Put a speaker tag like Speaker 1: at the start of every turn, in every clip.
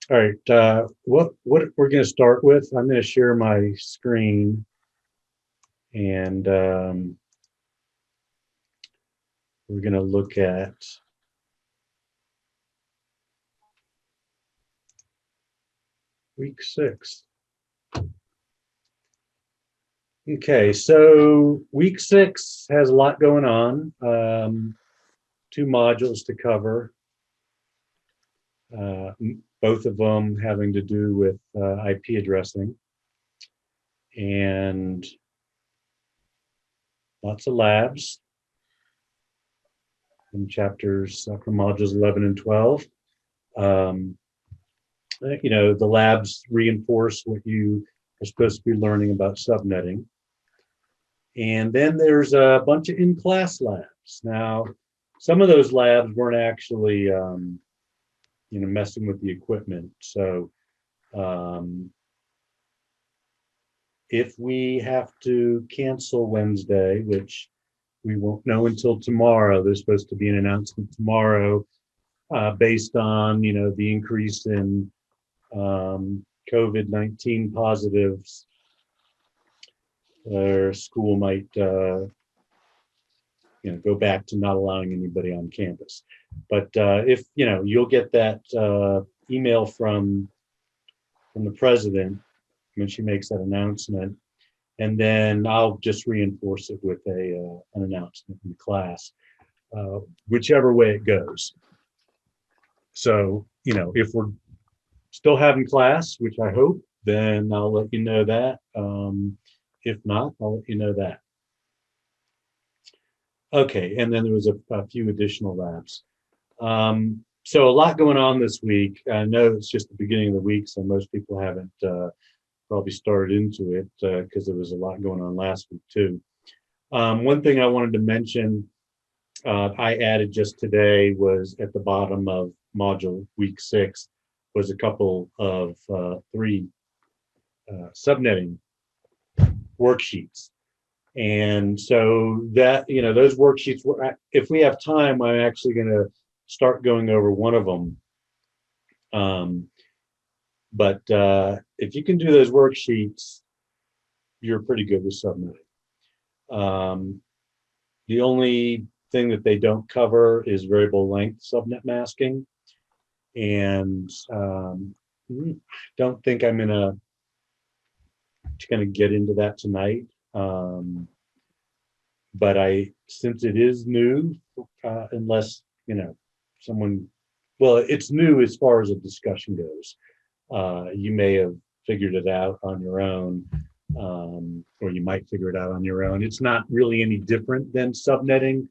Speaker 1: All right, what we're going to start with, I'm going to share my screen and we're going to look at week 6. Okay, so week 6 has a lot going on. 2 modules to cover, uh, both of them having to do with IP addressing, and lots of labs in chapters from modules 11 and 12. Um, the labs reinforce what you are supposed to be learning about subnetting. And then there's a bunch of in-class labs. Now, some of those labs weren't actually, messing with the equipment. So um, if we have to cancel Wednesday, which we won't know until tomorrow, there's supposed to be an announcement tomorrow based on, the increase in COVID-19 positives. Our school might go back to not allowing anybody on campus. But if you'll get that email from the president when she makes that announcement, and then I'll just reinforce it with an announcement in the class, whichever way it goes. So if we're still having class, which I hope, then I'll let you know that. If not, I'll let you know that. Okay, and then there was a few additional labs. So a lot going on this week. I know it's just the beginning of the week, so most people haven't probably started into it because there was a lot going on last week too. One thing I wanted to mention, I added just today, was at the bottom of module week 6, was a couple of 3 subnetting worksheets. And so that, those worksheets, if we have time, I'm actually going to start going over one of them. But if you can do those worksheets, you're pretty good with subnetting. The only thing that they don't cover is variable length subnet masking. And don't think I'm going to get into that tonight. But since it is new, unless, someone, well, it's new as far as a discussion goes. You may have figured it out on your own, or you might figure it out on your own. It's not really any different than subnetting.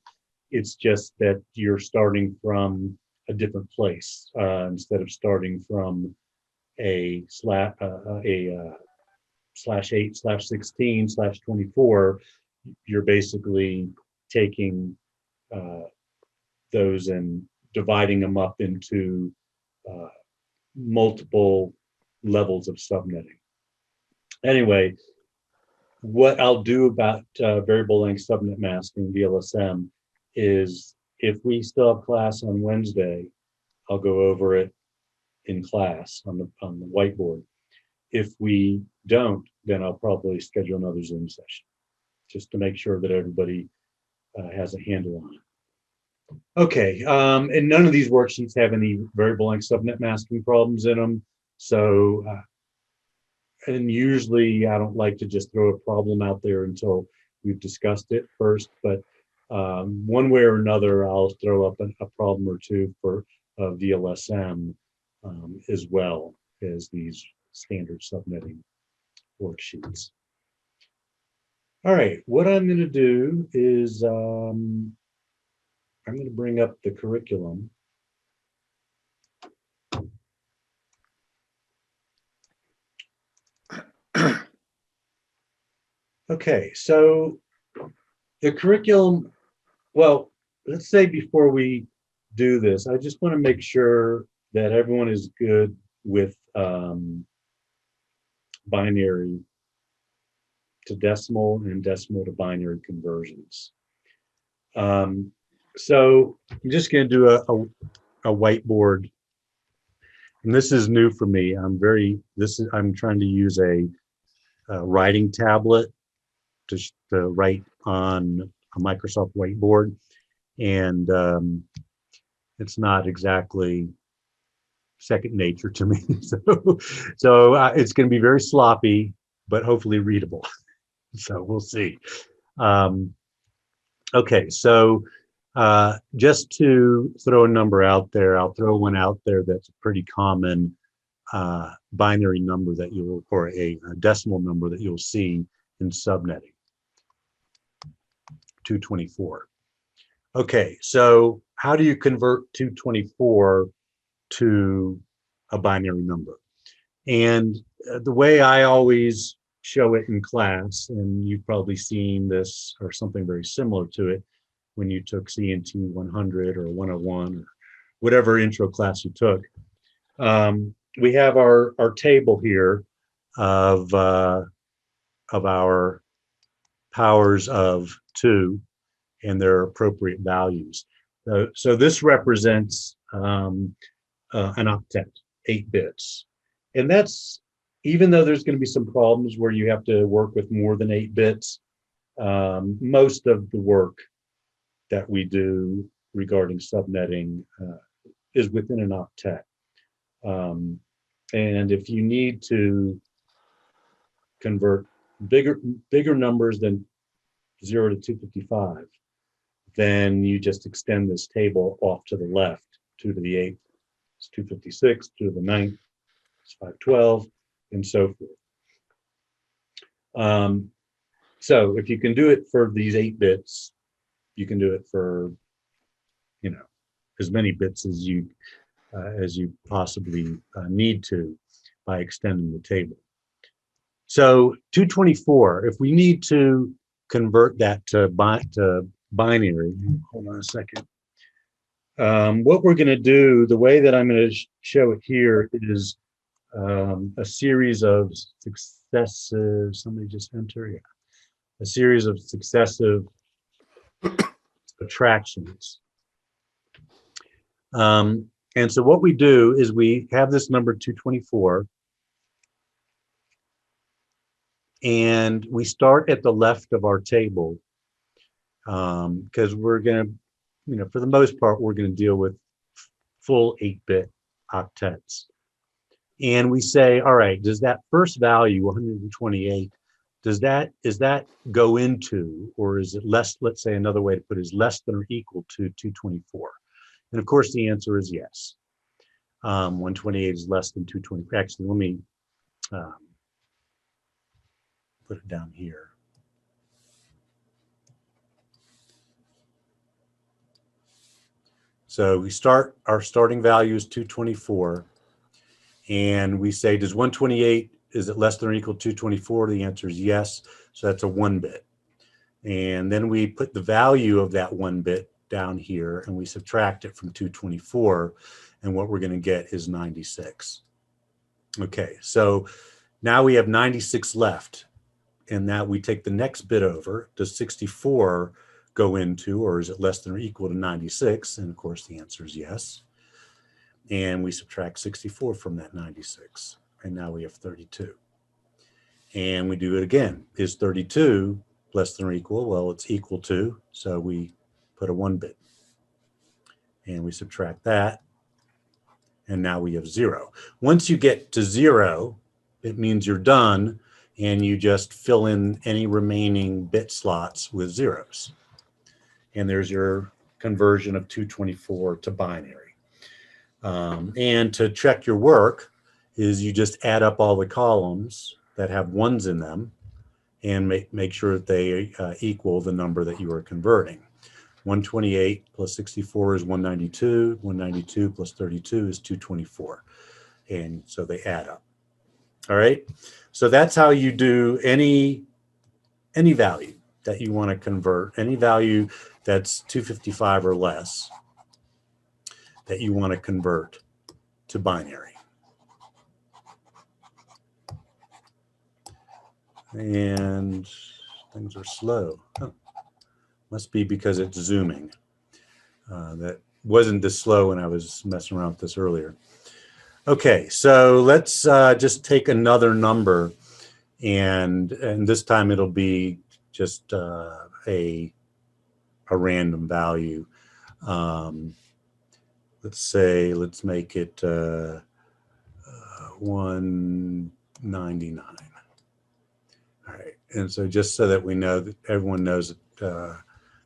Speaker 1: It's just that you're starting from a different place instead of starting from a /8/16/24. You're basically taking those and dividing them up into multiple levels of subnetting. Anyway, what I'll do about variable length subnet masking, VLSM, is if we still have class on Wednesday, I'll go over it in class on the whiteboard. If we don't, then I'll probably schedule another Zoom session just to make sure that everybody has a handle on it. Okay, and none of these worksheets have any variable length subnet masking problems in them. So, and usually I don't like to just throw a problem out there until we've discussed it first, but one way or another, I'll throw up a problem or two for VLSM as well as these standard subnetting worksheets. All right, what I'm going to do is I'm going to bring up the curriculum. Okay, so the curriculum, well, let's say before we do this, I just want to make sure that everyone is good with binary to decimal and decimal to binary conversions. So I'm just going to do a whiteboard. And this is new for me. I'm trying to use a writing tablet to write on a Microsoft whiteboard. And it's not exactly second nature to me. So it's going to be very sloppy, but hopefully readable. So we'll see. Okay, so just to throw a number out there, I'll throw one out there that's a pretty common binary number that you'll, or a decimal number that you'll see in subnetting, 224. Okay, so how do you convert 224 to a binary number? And the way I always show it in class, and you've probably seen this or something very similar to it when you took CNT100 or 101 or whatever intro class you took. We have our table here of our powers of 2 and their appropriate values. So this represents an octet, 8 bits. And that's, even though there's going to be some problems where you have to work with more than 8 bits, most of the work that we do regarding subnetting is within an octet. And if you need to convert bigger numbers than 0 to 255, then you just extend this table off to the left. 2 to the 8th is 256, 2 to the 9th is 512, and so forth. So if you can do it for these 8 bits, you can do it for, you know, as many bits as you possibly need to by extending the table. So 224, if we need to convert that to binary, hold on a second. What we're going to do, the way that I'm going to show it here is a series of successive, somebody just enter, yeah, a series of successive attractions. And so what we do is we have this number 224, and we start at the left of our table because we're going to, you know, for the most part, we're going to deal with full 8-bit octets. And we say, all right, does that first value, 128, is that go into, or is it less, let's say another way to put it is less than or equal to 224? And of course, the answer is yes. 128 is less than 220. Actually, let me put it down here. So we start, our starting value is 224. And we say, does 128, is it less than or equal to 224? The answer is yes. So that's a 1 bit. And then we put the value of that 1 bit down here and we subtract it from 224. And what we're going to get is 96. Okay, so now we have 96 left. And now we take the next bit over. Does 64 go into, or is it less than or equal to 96? And of course, the answer is yes. And we subtract 64 from that 96. And now we have 32. And we do it again. Is 32 less than or equal? Well, it's equal to, so we put a 1 bit. And we subtract that. And now we have 0. Once you get to 0, it means you're done, and you just fill in any remaining bit slots with zeros. And there's your conversion of 224 to binary. And to check your work is you just add up all the columns that have 1s in them and make sure that they equal the number that you are converting. 128 plus 64 is 192. 192 plus 32 is 224. And so they add up. All right. So that's how you do any value that you want to convert, any value that's 255 or less that you want to convert to binary. And things are slow. Oh, must be because it's zooming. That wasn't this slow when I was messing around with this earlier.
Speaker 2: Okay, so let's just take another number, and this time it'll be just a random value. Let's say, let's make it 199. All right, and so just so that we know that everyone knows that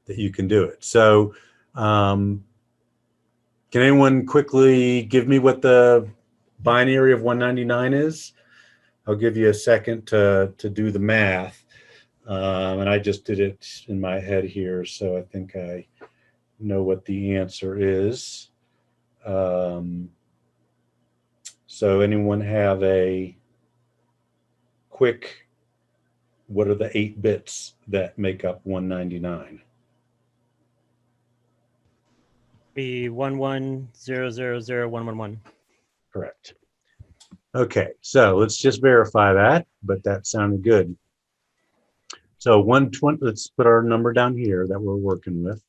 Speaker 2: you can do it. So can anyone quickly give me what the binary of 199 is? I'll give you a second to do the math. And I just did it in my head here, so I think I know what the answer is. So anyone have a quick, what are the 8 bits that make up 199?
Speaker 3: Be 11000111.
Speaker 2: Correct. Okay, so let's just verify that, but that sounded good. So 120, let's put our number down here that we're working with.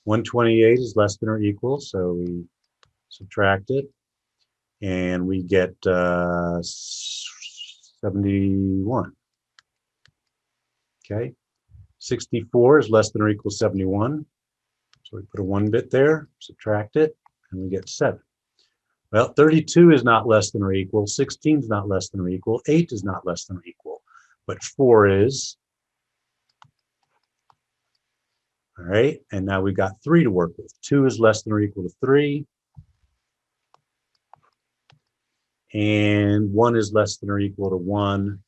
Speaker 2: 128 is less than or equal, so we subtract it, and we get 71. Okay, 64 is less than or equal to 71, so we put a 1 bit there, subtract it, and we get 7. Well, 32 is not less than or equal, 16 is not less than or equal, 8 is not less than or equal, but 4 is. All right, and now we've got 3 to work with. 2 is less than or equal to 3, and 1 is less than or equal to 1.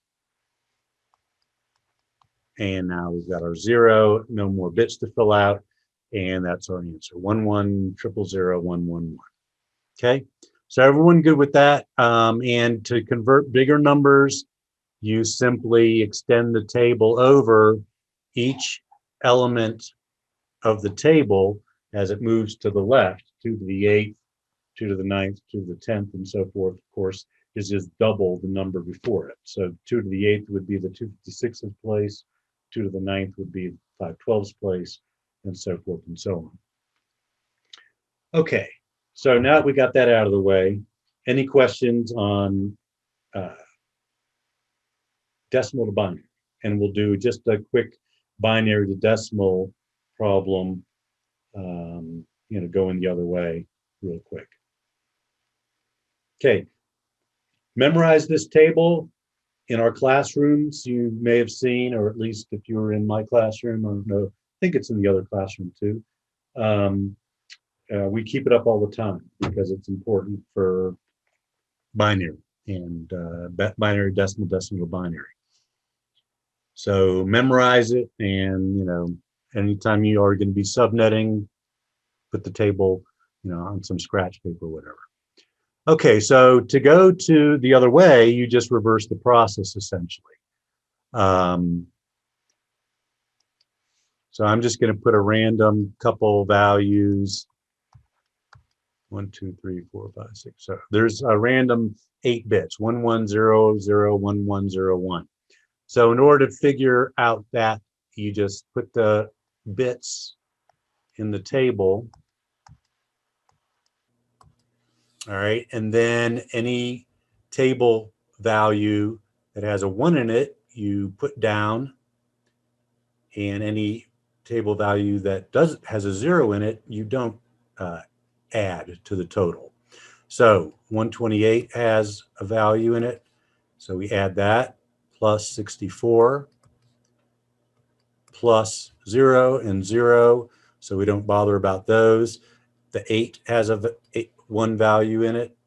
Speaker 2: And now we've got our 0, no more bits to fill out, and that's our answer, 11000111. Okay, so everyone good with that? And to convert bigger numbers, you simply extend the table over each element of the table as it moves to the left, 2 to the 8th, 2 to the 9th, 2 to the 10th, and so forth. Of course, is just double the number before it. So 2 to the 8th would be the 256th place, 2 to the 9th would be 512's place, and so forth and so on. Okay, so now that we got that out of the way, any questions on decimal to binary? And we'll do just a quick binary to decimal problem, going the other way real quick. Okay, memorize this table. In our classrooms, you may have seen, or at least if you were in my classroom, I don't know, I think it's in the other classroom too. We keep it up all the time because it's important for binary and binary, decimal, decimal to binary. So memorize it, and anytime you are going to be subnetting, put the table, on some scratch paper or whatever. Okay, so to go to the other way, you just reverse the process essentially. So I'm just going to put a random couple values. 1, 2, 3, 4, 5, 6. So there's a random 8 bits, 11001101. So in order to figure out that, you just put the bits in the table. All right, and then any table value that has a 1 in it, you put down, and any table value that has a 0 in it, you don't add to the total. So 128 has a value in it, so we add that, plus 64, plus 0 and 0, so we don't bother about those. The 8 has a 1 value in it.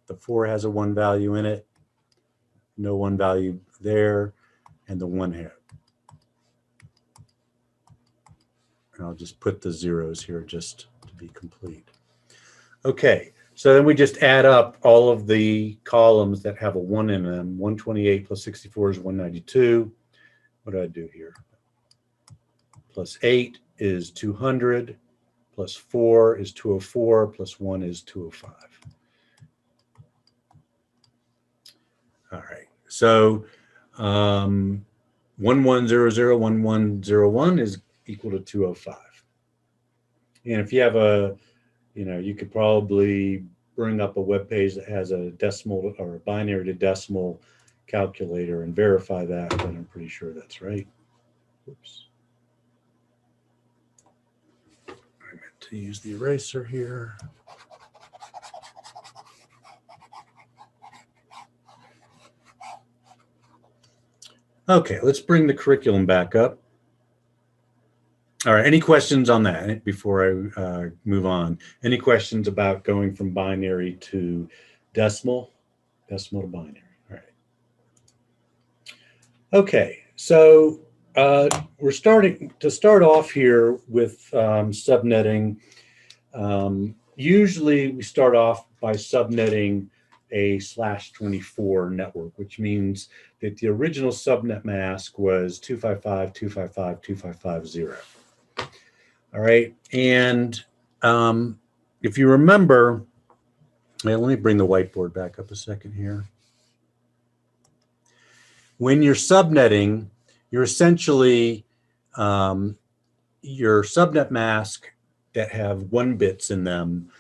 Speaker 2: The 4 has a 1 value in it. No 1 value there, and the 1 here. And I'll just put the zeros here just to be complete. Okay, so then we just add up all of the columns that have a 1 in them. 128 plus 64 is 192. What do I do here? Plus 8 is 200. Plus 4 is 204. Plus 1 is 205. All right, so 11001101 is equal to 205. And if you have you could probably
Speaker 1: bring up a web page that has a decimal or a binary to decimal calculator and verify that, then I'm pretty sure that's right. Oops.
Speaker 2: I meant to use the eraser here. Okay, let's bring the curriculum back up. All right, any questions on that before I move on? Any questions about going from binary to decimal? Decimal to binary, all right. Okay, so we're starting to start off here with subnetting. Usually we start off by subnetting a /24 network, which means that the original subnet mask was 255.255.255.0. All right, and if you remember, let me bring the whiteboard back up a second here. When you're subnetting, you're essentially your subnet mask that have 1 bits in them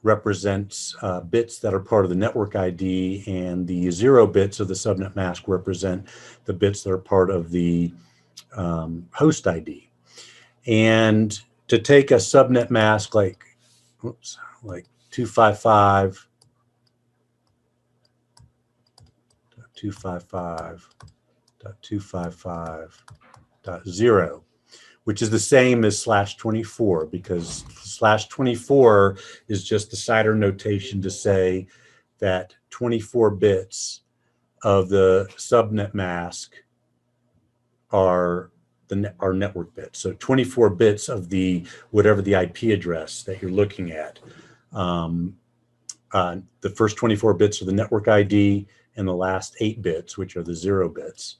Speaker 2: represents bits that are part of the network ID, and the 0 bits of the subnet mask represent the bits that are part of the host ID. And to take a subnet mask like 255.255.255.0, which is the same as /24, because /24 is just the CIDR notation to say that 24 bits of the subnet mask are network bits. So 24 bits of the whatever the IP address that you're looking at. The first 24 bits are the network ID, and the last 8 bits, which are the 0 bits,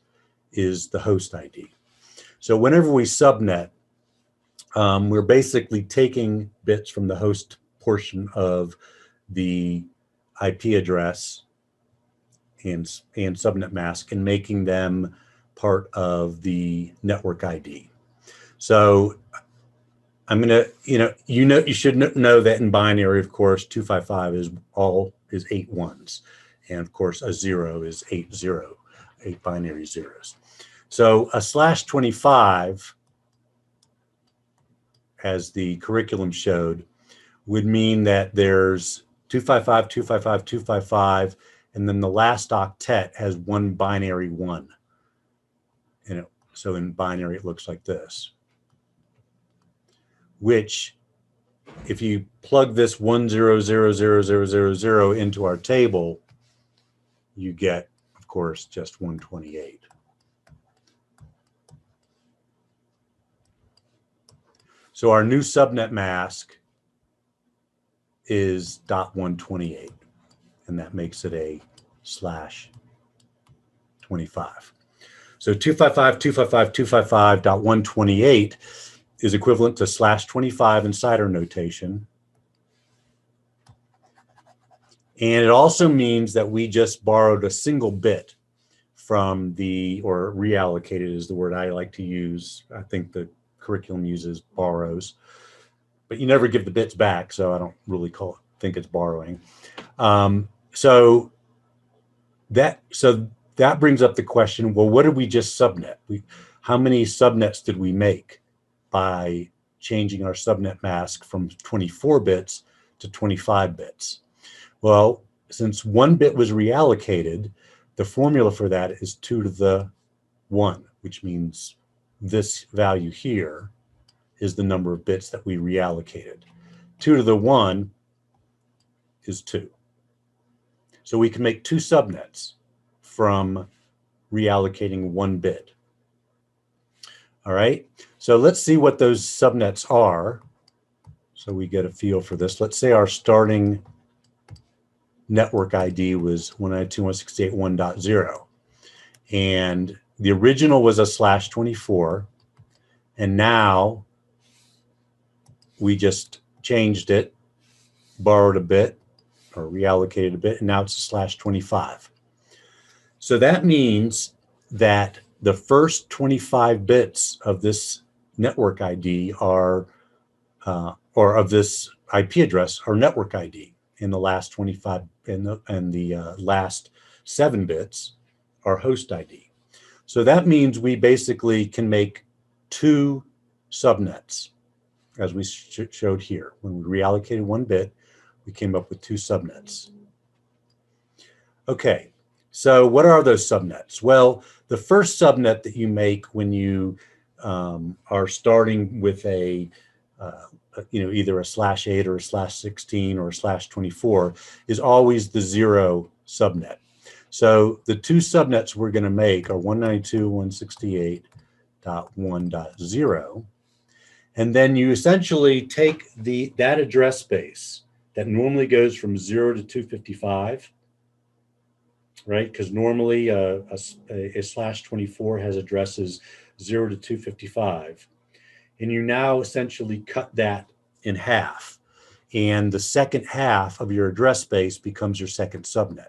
Speaker 2: is the host ID. So whenever we subnet, we're basically taking bits from the host portion of the IP address and subnet mask and making them part of the network ID. So I'm gonna, you should know that in binary, of course, 255 is 8 ones, and of course a 0 is 8 binary zeros. So a /25, as the curriculum showed, would mean that there's 255, 255, 255, and then the last octet has 1 binary 1. So in binary, it looks like this, which if you plug this 1000000 into our table, you get, of course, just 128. So our new subnet mask is .128, and that makes it a /25. So 255.255.128 is equivalent to /25 in CIDR notation. And it also means that we just borrowed a single bit from or reallocated is the word I like to use. I think the curriculum uses borrows, but you never give the bits back, so I don't really think it's borrowing. So that brings up the question, well, what did we just subnet? How many subnets did we make by changing our subnet mask from 24 bits to 25 bits? Well, since 1 bit was reallocated, the formula for that is 2 to the 1, which means this value here is the number of bits that we reallocated. 2 to the 1 is 2. So we can make 2 subnets from reallocating 1 bit. All right, so let's see what those subnets are so we get a feel for this. Let's say our starting network ID was 192.168.1.0, and the original was a /24, and now we just changed it, borrowed a bit, or reallocated a bit, and now it's a /25. So that means that the first 25 bits of this network ID are, or of this IP address, are network ID. and the last 25 and the last 7 bits are host ID. So that means we basically can make 2 subnets, as we showed here. When we reallocated 1 bit, we came up with 2 subnets. Okay, so what are those subnets? Well, the first subnet that you make when you are starting with a either a .8 or a /16 or a /24 is always the 0 subnet. So the 2 subnets we're going to make are 192.168.1.0. And then you essentially take that address space that normally goes from 0 to 255, right? Because normally a /24 has addresses 0 to 255. And you now essentially cut that in half. And the second half of your address space becomes your second subnet.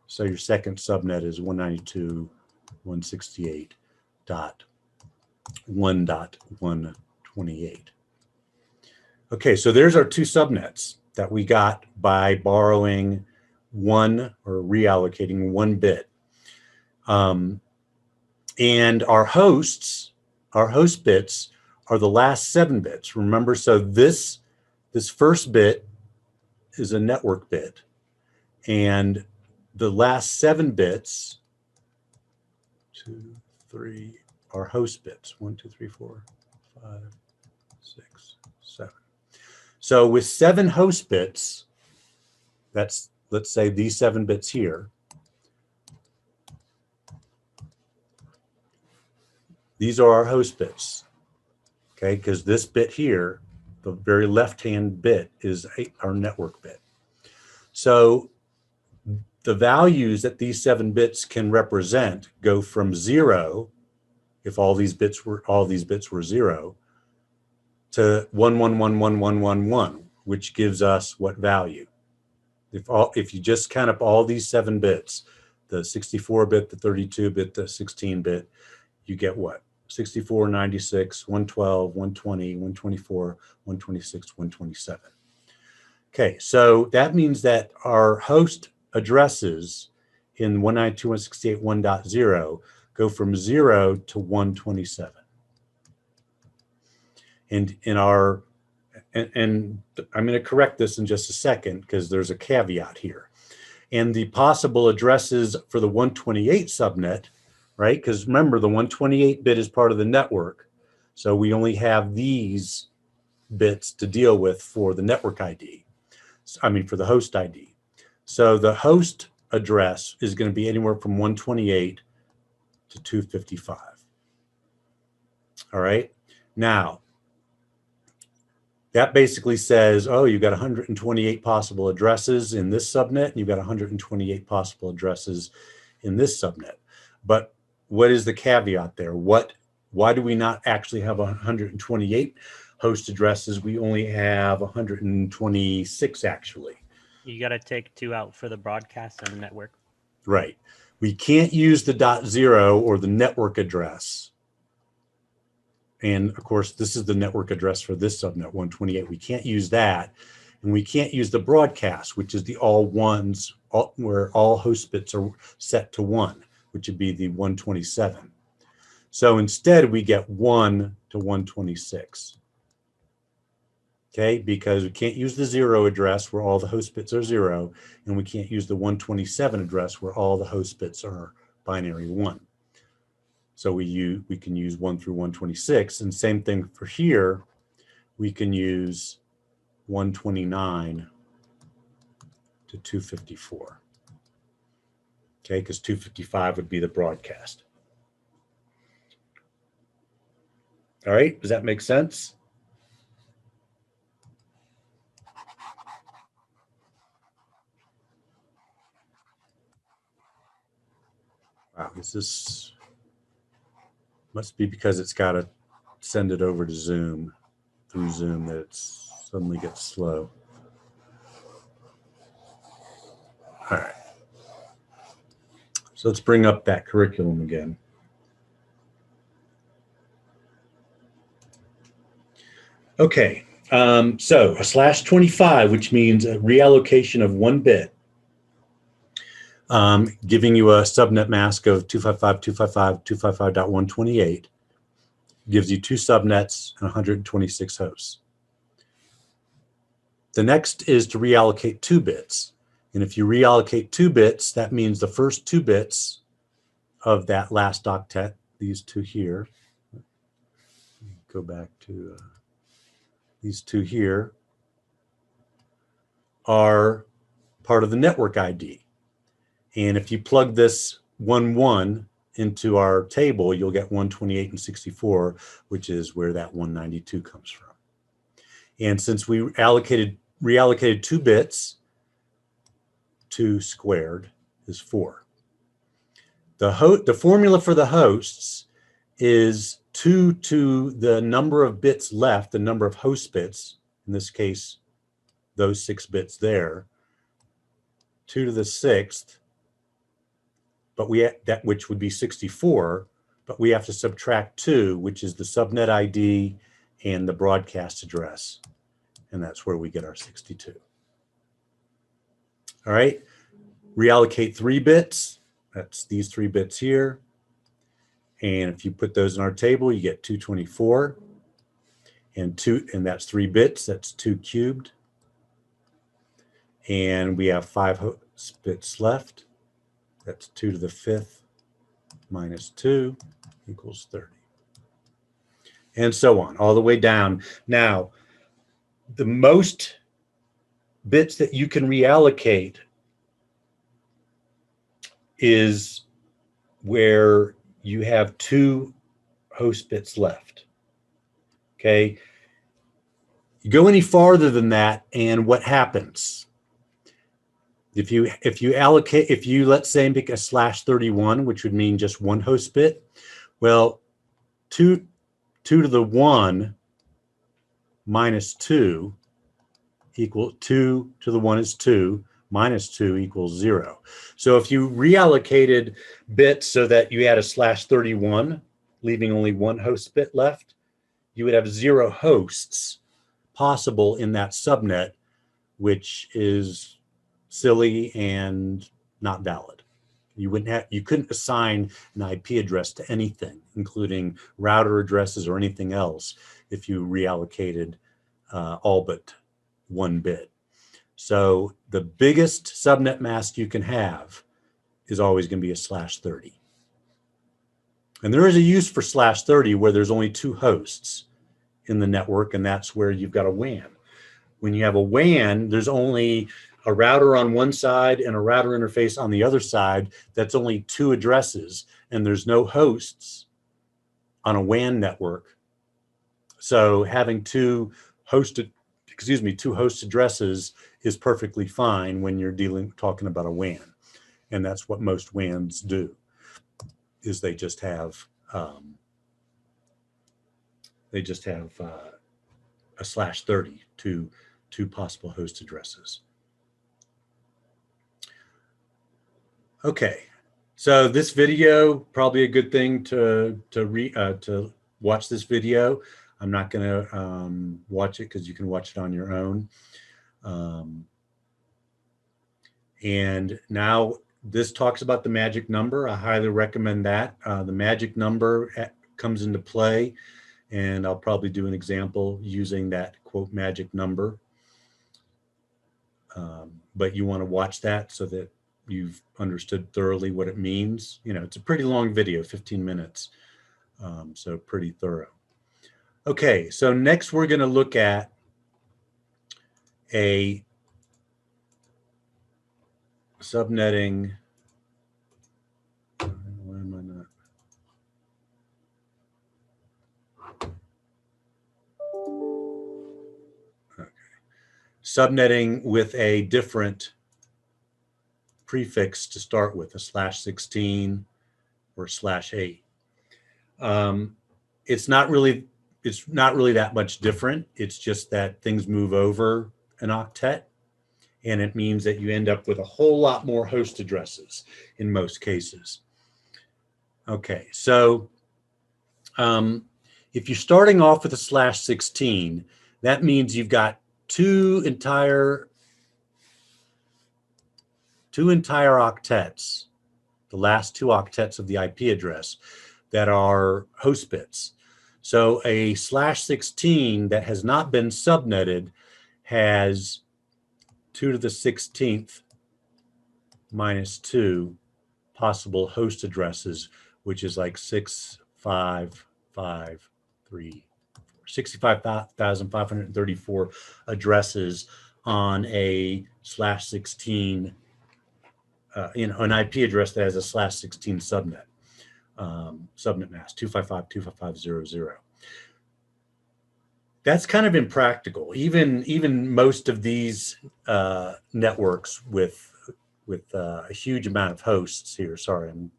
Speaker 2: So your second subnet is 192.168.1.128. Okay, so there's our 2 subnets that we got by borrowing 1 or reallocating 1 bit. And our host bits are the last 7 bits. Remember, so this first bit is a network bit, and the last 7 bits, 2, 3, are host bits. 1, 2, 3, 4, 5, 6, 7. So with 7 host bits, that's, let's say these 7 bits here, these are our host bits, okay? Because this bit here, the very left-hand bit, is our network bit. So the values that these 7 bits can represent go from 0, if all these bits were 0, to 1111111, which gives us what value? If you just count up all these 7 bits, the 64-bit, the 32-bit, the 16-bit, you get what? 64, 96, 112, 120, 124, 126, 127. Okay, so that means that our host addresses in 192.168.1.0 go from 0 to 127. And I'm going to correct this in just a second because there's a caveat here. And the possible addresses for the 128 subnet, right? Because remember, the 128 bit is part of the network. So we only have these bits to deal with for the network ID. I mean, for the host ID. So the host address is going to be anywhere from 128 to 255. All right. Now, that basically says, oh, you've got 128 possible addresses in this subnet, and you've got 128 possible addresses in this subnet. But what is the caveat there? Why do we not actually have 128 host addresses? We only have 126 actually.
Speaker 3: You got to take 2 out for the broadcast and the network.
Speaker 2: Right. We can't use the .0 or the network address. And of course, this is the network address for this subnet, 128. We can't use that. And we can't use the broadcast, which is the all ones, where all host bits are set to 1, which would be the 127. So instead, we get 1 to 126. Okay, because we can't use the 0 address where all the host bits are 0, and we can't use the 127 address where all the host bits are binary 1. So we can use 1 through 126, and same thing for here. We can use 129 to 254. Okay, because 255 would be the broadcast. All right, does that make sense? Wow, this must be because it's got to send it over to Zoom, through Zoom, that it suddenly gets slow. All right. So let's bring up that curriculum again. Okay,
Speaker 1: So a /25, which means a reallocation of 1 bit,
Speaker 2: giving you a subnet mask of 255.255.255.128, gives you 2 subnets and 126 hosts. The next is to reallocate 2 bits. And if you reallocate 2 bits, that means the first 2 bits of that last octet, these 2 here, go back to these 2 here, are part of the network ID. And if you plug this 1 into our table, you'll get 128 and 64, which is where that 192 comes from. And since we reallocated 2 bits, 2 squared is 4. The formula for the hosts is 2 to the number of bits left, the number of host bits, in this case, those 6 bits there, 2 to the 6th, but which would be 64, but we have to subtract 2, which is the subnet ID and the broadcast address. And that's where we get our 62. All right, reallocate 3 bits. That's these 3 bits here. And if you put those in our table, you get 224. And that's 3 bits, that's 2 cubed. And we have 5 bits left. That's 2 to the 5th minus 2 equals 30. And so on, all the way down. Now, the most bits that you can reallocate is where you have 2 host bits left. Okay. You go any farther than that, and what happens? If you let's say pick a /31, which would mean just 1 host bit, well, 2 to the 1 minus 2 equal 2 to the 1 is 2, minus 2 equals 0. So if you reallocated bits so that you had a /31, leaving only 1 host bit left, you would have 0 hosts possible in that subnet, which is silly and not valid. You couldn't assign an IP address to anything, including router addresses or anything else, if you reallocated all but 1 bit. So the biggest subnet mask you can have is always going to be a /30. And there is a use for /30 where there's only 2 hosts in the network, and that's where you've got a WAN. When you have a WAN, there's only a router on one side and a router interface on the other side. That's only 2 addresses, and there's no hosts on a WAN network. So having 2 host addresses is perfectly fine when you're talking about a WAN. And that's what most WANs do, is they just have a /30 to 2 possible host addresses. Okay, so this video, probably a good thing to watch this video. I'm not going to watch it because you can watch it on your own. And now this talks about the magic number. I highly recommend that. The magic number comes into play, and I'll probably do an example using that quote magic number. But you want to watch that so that you've understood thoroughly what it means. You know, it's a pretty long video, 15 minutes, so pretty thorough. Okay, so next we're going to look at a subnetting. Why am I not? Okay. Subnetting with a different prefix to start with, a /16 or /8. It's not really that much different. It's just that things move over an octet, and it means that you end up with a whole lot more host addresses in most cases. Okay, so if you're starting off with a /16, That means you've got two entire octets, the last two octets of the IP address, that are host bits. So a /16 that has not been subnetted has 2 to the 16th minus 2 possible host addresses, which is like 65,534 addresses on a /16, an IP address that has a /16 subnet. Subnet mask 255.255.0.0. That's kind of impractical. Even most of these networks with a huge amount of hosts here. Sorry, I'm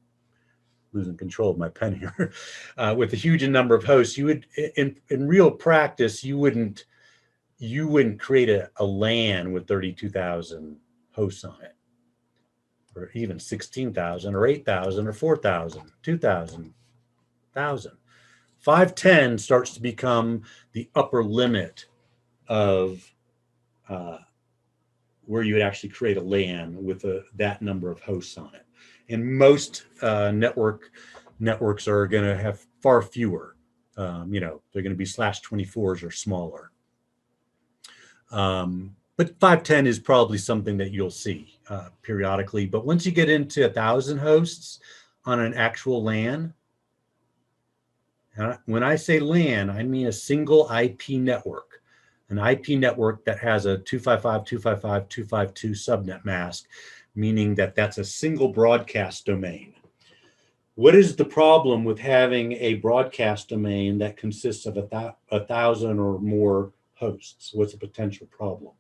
Speaker 2: losing control of my pen here. With a huge number of hosts, you would, in real practice, you wouldn't create a LAN with 32,000 hosts on it, or even 16,000 or 8,000 or 4,000, 2,000, 1,000. 510 starts to become the upper limit of where you would actually create a LAN with that number of hosts on it. And most networks are going to have far fewer. They're going to be /24s or smaller. But 510 is probably something that you'll see periodically. But once you get into 1,000 hosts on an actual LAN, when I say LAN, I mean a single IP network, an IP network that has a 255.255.252 subnet mask, meaning that that's a single broadcast domain. What is the problem with having a broadcast domain that consists of 1,000 or more hosts? What's the potential problem?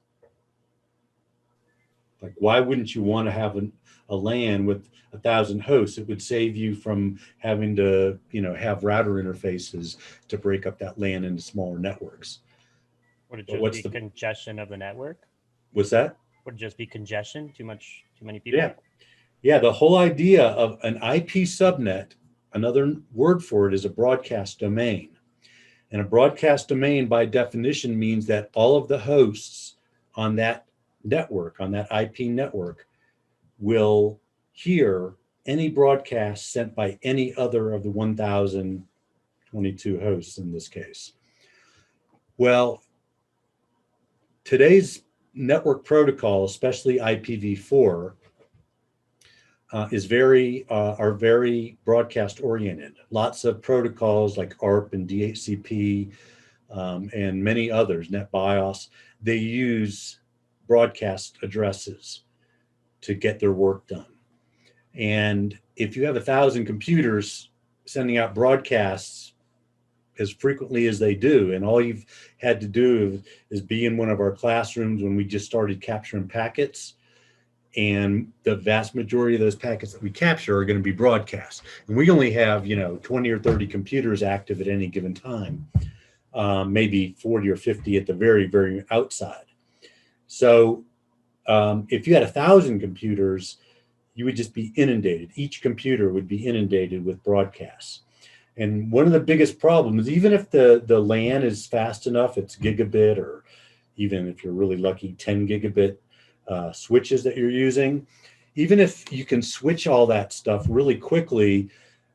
Speaker 2: Like, why wouldn't you want to have a LAN with 1,000 hosts? It would save you from having to, have router interfaces to break up that LAN into smaller networks.
Speaker 3: Would it just be congestion of the network?
Speaker 2: What's that?
Speaker 3: Would it just be congestion? Too many people?
Speaker 2: Yeah. The whole idea of an IP subnet, another word for it is a broadcast domain. And a broadcast domain, by definition, means that all of the hosts on that network, on that IP network, will hear any broadcast sent by any other of the 1,022 hosts in this case. Well, today's network protocol, especially IPv4, are very broadcast oriented. Lots of protocols like ARP and DHCP and many others, NetBIOS, they use broadcast addresses to get their work done. And if you have 1,000 computers sending out broadcasts as frequently as they do, and all you've had to do is be in one of our classrooms when we just started capturing packets, and the vast majority of those packets that we capture are going to be broadcast. And we only have, 20 or 30 computers active at any given time, maybe 40 or 50 at the very, very outside. So if you had 1,000 computers, you would just be inundated. Each computer would be inundated with broadcasts. And one of the biggest problems, even if the LAN is fast enough, it's gigabit, or even if you're really lucky, 10 gigabit switches that you're using, even if you can switch all that stuff really quickly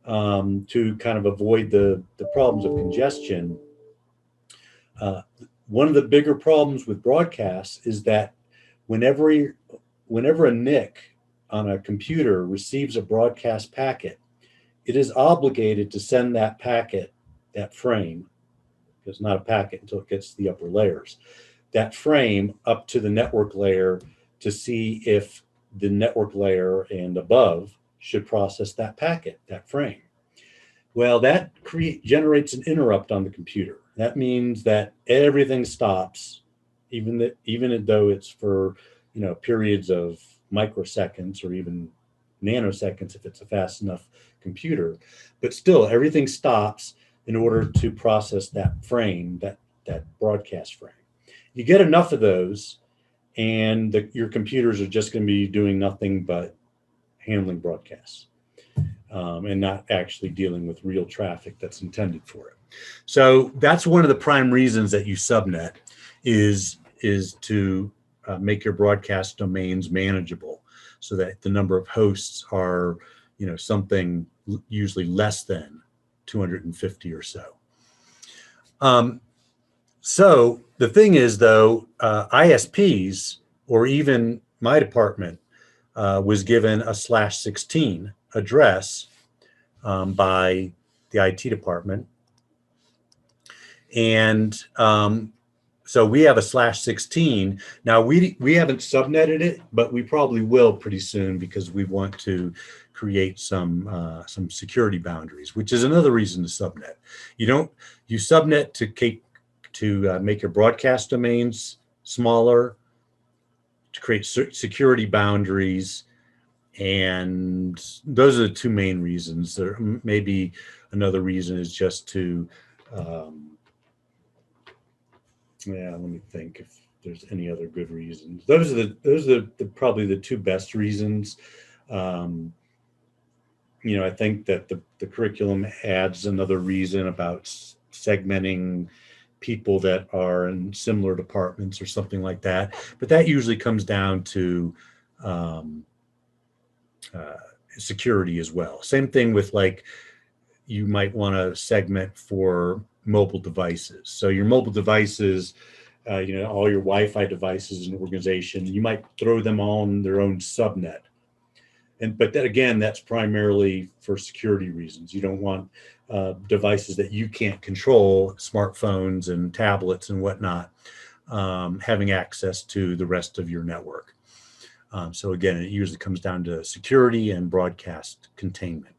Speaker 2: to kind of avoid the problems of congestion, one of the bigger problems with broadcasts is that whenever a NIC on a computer receives a broadcast packet, it is obligated to send that packet, that frame, it's not a packet until it gets to the upper layers, that frame up to the network layer to see if the network layer and above should process that packet, that frame. Well, that generates an interrupt on the computer. That means that everything stops, even though it's for periods of microseconds or even nanoseconds if it's a fast enough computer. But still, everything stops in order to process that frame, that broadcast frame. You get enough of those, and your computers are just going to be doing nothing but handling broadcasts and not actually dealing with real traffic that's intended for it. So that's one of the prime reasons that you subnet. is to make your broadcast domains manageable, so that the number of hosts are, something usually less than 250 or so. So the thing is, though, ISPs, or even my department, was given a /16 address by the IT department. And so we have a /16. Now we haven't subnetted it, but we probably will pretty soon, because we want to create some security boundaries, which is another reason to subnet. You subnet to make your broadcast domains smaller, to create security boundaries, and those are the two main reasons. There maybe another reason is just to let me think if there's any other good reasons. Those are probably the two best reasons. I think that the curriculum adds another reason about segmenting people that are in similar departments or something like that. But that usually comes down to security as well. Same thing with, like, you might want to segment for mobile devices. So your mobile devices, all your Wi-Fi devices in an organization, you might throw them on their own subnet. But that, again, that's primarily for security reasons. You don't want devices that you can't control, smartphones and tablets and whatnot, having access to the rest of your network. So again, it usually comes down to security and broadcast containment.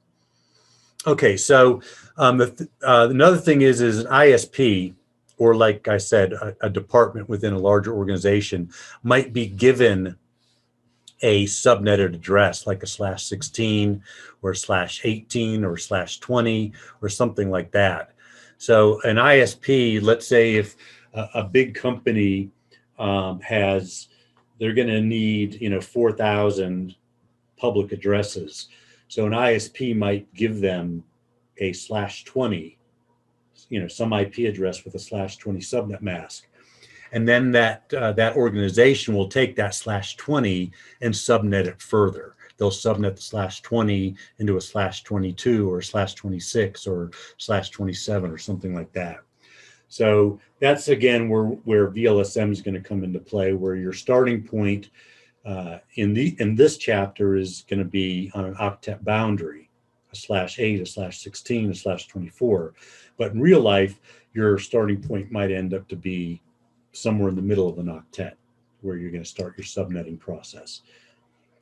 Speaker 2: Okay, so another thing is an ISP, or, like I said, a department within a larger organization, might be given a subnetted address, like a /16 or /18 or /20 or something like that. So an ISP, let's say if a big company they're going to need 4,000 public addresses. So an ISP might give them a /20, some IP address with a /20 subnet mask. And then that organization will take that /20 and subnet it further. They'll subnet the /20 into a /22 or a /26 or /27 or something like that. So that's, again, where VLSM is going to come into play, where your starting point in this chapter is going to be on an octet boundary, a /8, a /16, a /24. But in real life, your starting point might end up to be somewhere in the middle of an octet, where you're going to start your subnetting process,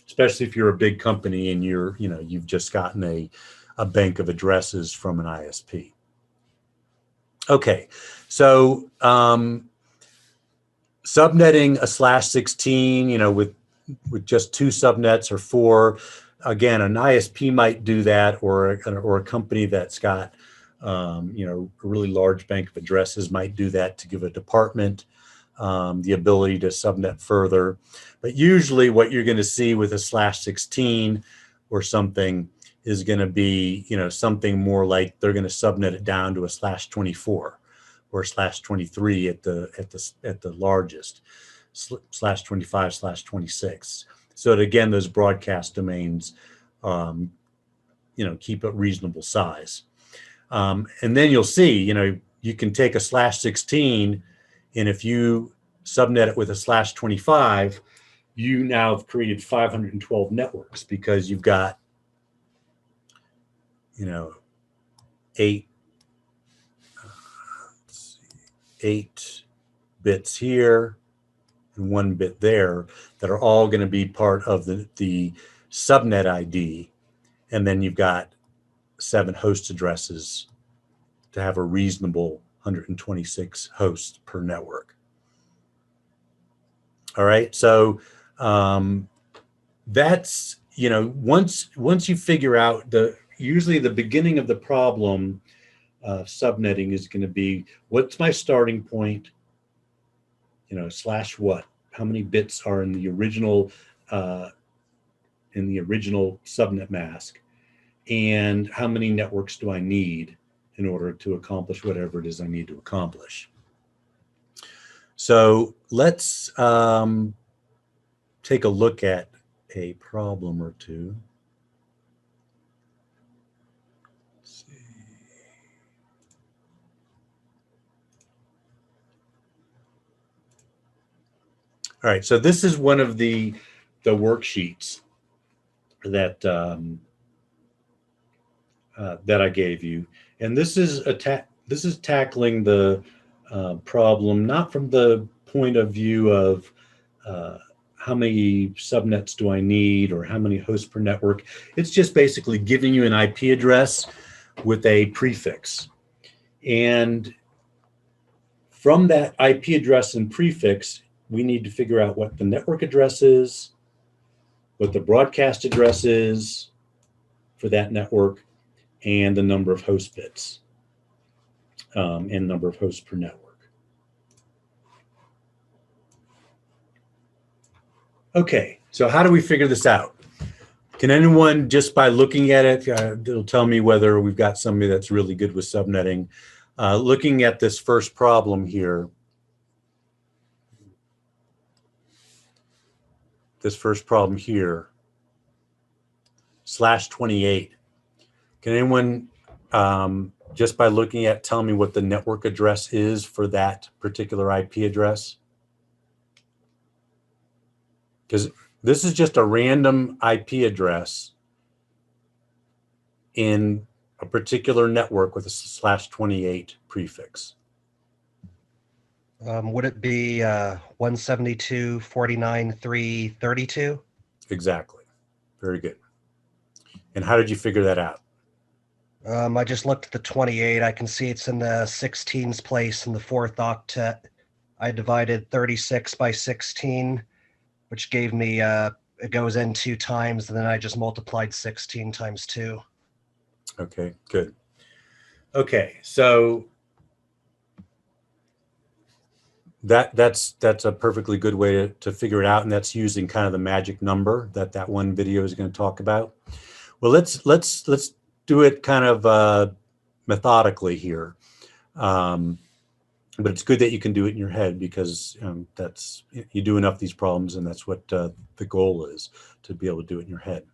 Speaker 2: especially if you're a big company and you've just gotten a bank of addresses from an ISP. Okay, so subnetting a /16, with just 2 subnets or 4. Again, an ISP might do that, or a company that's got a really large bank of addresses might do that to give a department the ability to subnet further. But usually what you're going to see with a /16 or something is going to be, something more like they're going to subnet it down to a /24 or /23 at the largest, /25, /26. So that, again, those broadcast domains, keep a reasonable size. And then you'll see, you can take a /16, and if you subnet it with a /25, you now have created 512 networks, because you've got, 8 bits here and 1 bit there that are all going to be part of the subnet ID. And then you've got 7 host addresses to have a reasonable 126 hosts per network. All right, so that's, once you figure out usually the beginning of the problem subnetting is going to be, what's my starting point, /what, how many bits are in the original subnet mask, and how many networks do I need in order to accomplish whatever it is I need to accomplish. So let's take a look at a problem or two. Let's see. All right, so this is one of the worksheets that that I gave you, and this is tackling the problem not from the point of view of how many subnets do I need or how many hosts per network. It's just basically giving you an IP address with a prefix, and from that IP address and prefix, we need to figure out what the network address is, what the broadcast address is for that network, and the number of host bits and number of hosts per network. Okay, so how do we figure this out? Can anyone, just by looking at it, it'll tell me whether we've got somebody that's really good with subnetting. Looking at this first problem here, /28. Can anyone, just by looking at, tell me what the network address is for that particular IP address? Because this is just a random IP address in a particular network with a /28 prefix.
Speaker 4: Would it be 172.49.332?
Speaker 2: Exactly. Very good. And how did you figure that out?
Speaker 4: I just looked at the 28. I can see it's in the 16's place in the fourth octet. I divided 36 by 16, which gave me, it goes in 2 times, and then I just multiplied 16 times 2.
Speaker 2: Okay, good. Okay, so that's a perfectly good way to figure it out, and that's using kind of the magic number that one video is going to talk about. Well, let's do it kind of methodically here, but it's good that you can do it in your head, because that's, you do enough of these problems, and that's what the goal is, to be able to do it in your head.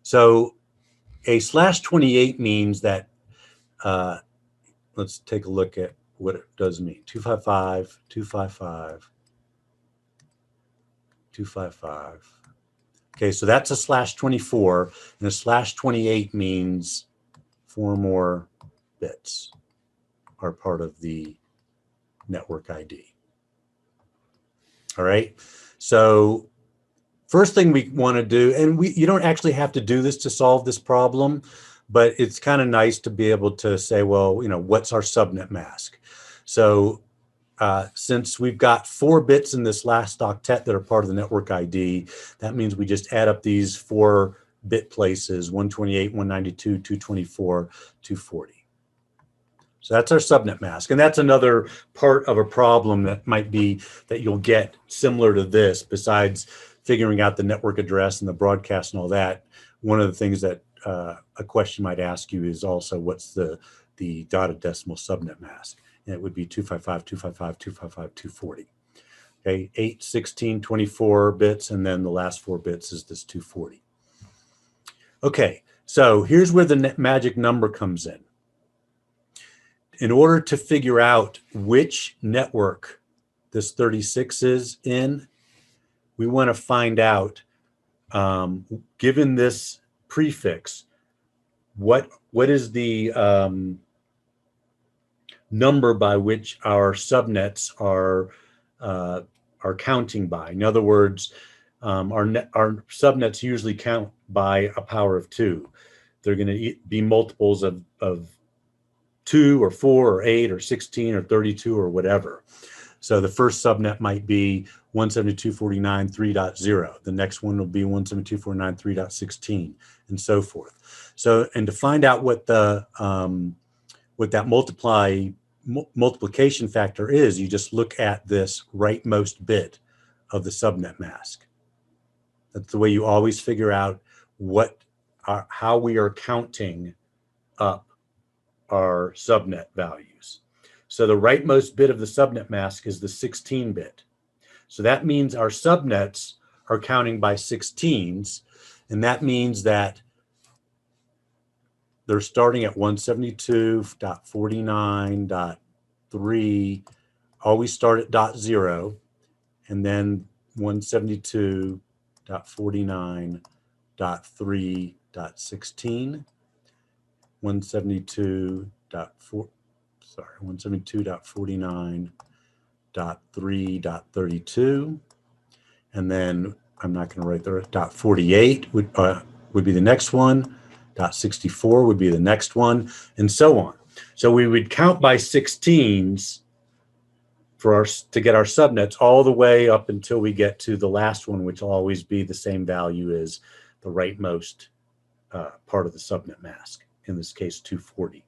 Speaker 2: So a /28 means that, let's take a look at what it does mean. 255, 255, 255. Okay, so that's a /24, and a /28 means 4 more bits are part of the network ID. All right, so first thing we want to do, and you don't actually have to do this to solve this problem, but it's kind of nice to be able to say, well, what's our subnet mask? So since we've got 4 bits in this last octet that are part of the network ID, that means we just add up these 4 bit places: 128, 192, 224, 240. So that's our subnet mask. And that's another part of a problem that might be that you'll get similar to this. Besides figuring out the network address and the broadcast and all that, one of the things that a question might ask you is also, what's the dotted decimal subnet mask? And it would be 255, 255, 255, 240. Okay, 8, 16, 24 bits, and then the last 4 bits is this 240. Okay, so here's where the magic number comes in. In order to figure out which network this 36 is in, we want to find out, given this prefix, what is the number by which our subnets are counting by. In other words, our subnets usually count by a power of 2. They're going to be multiples of 2 or 4 or 8 or 16 or 32 or whatever. So the first subnet might be 172.49.3.0. The next one will be 172.49.3.16, and so forth. So, and to find out what the what that multiplication factor is, you just look at this rightmost bit of the subnet mask. That's the way you always figure out how we are counting up our subnet values. So the rightmost bit of the subnet mask is the 16 bit. So that means our subnets are counting by 16s. And that means that they're starting at 172.49.3. Always start at .0, and then 172.49.3.16, 172.49.3.32, and then I'm not going to write there. .48 would be the next one. .64 would be the next one, and so on. So we would count by 16s to get our subnets all the way up until we get to the last one, which will always be the same value as the rightmost part of the subnet mask, in this case 240.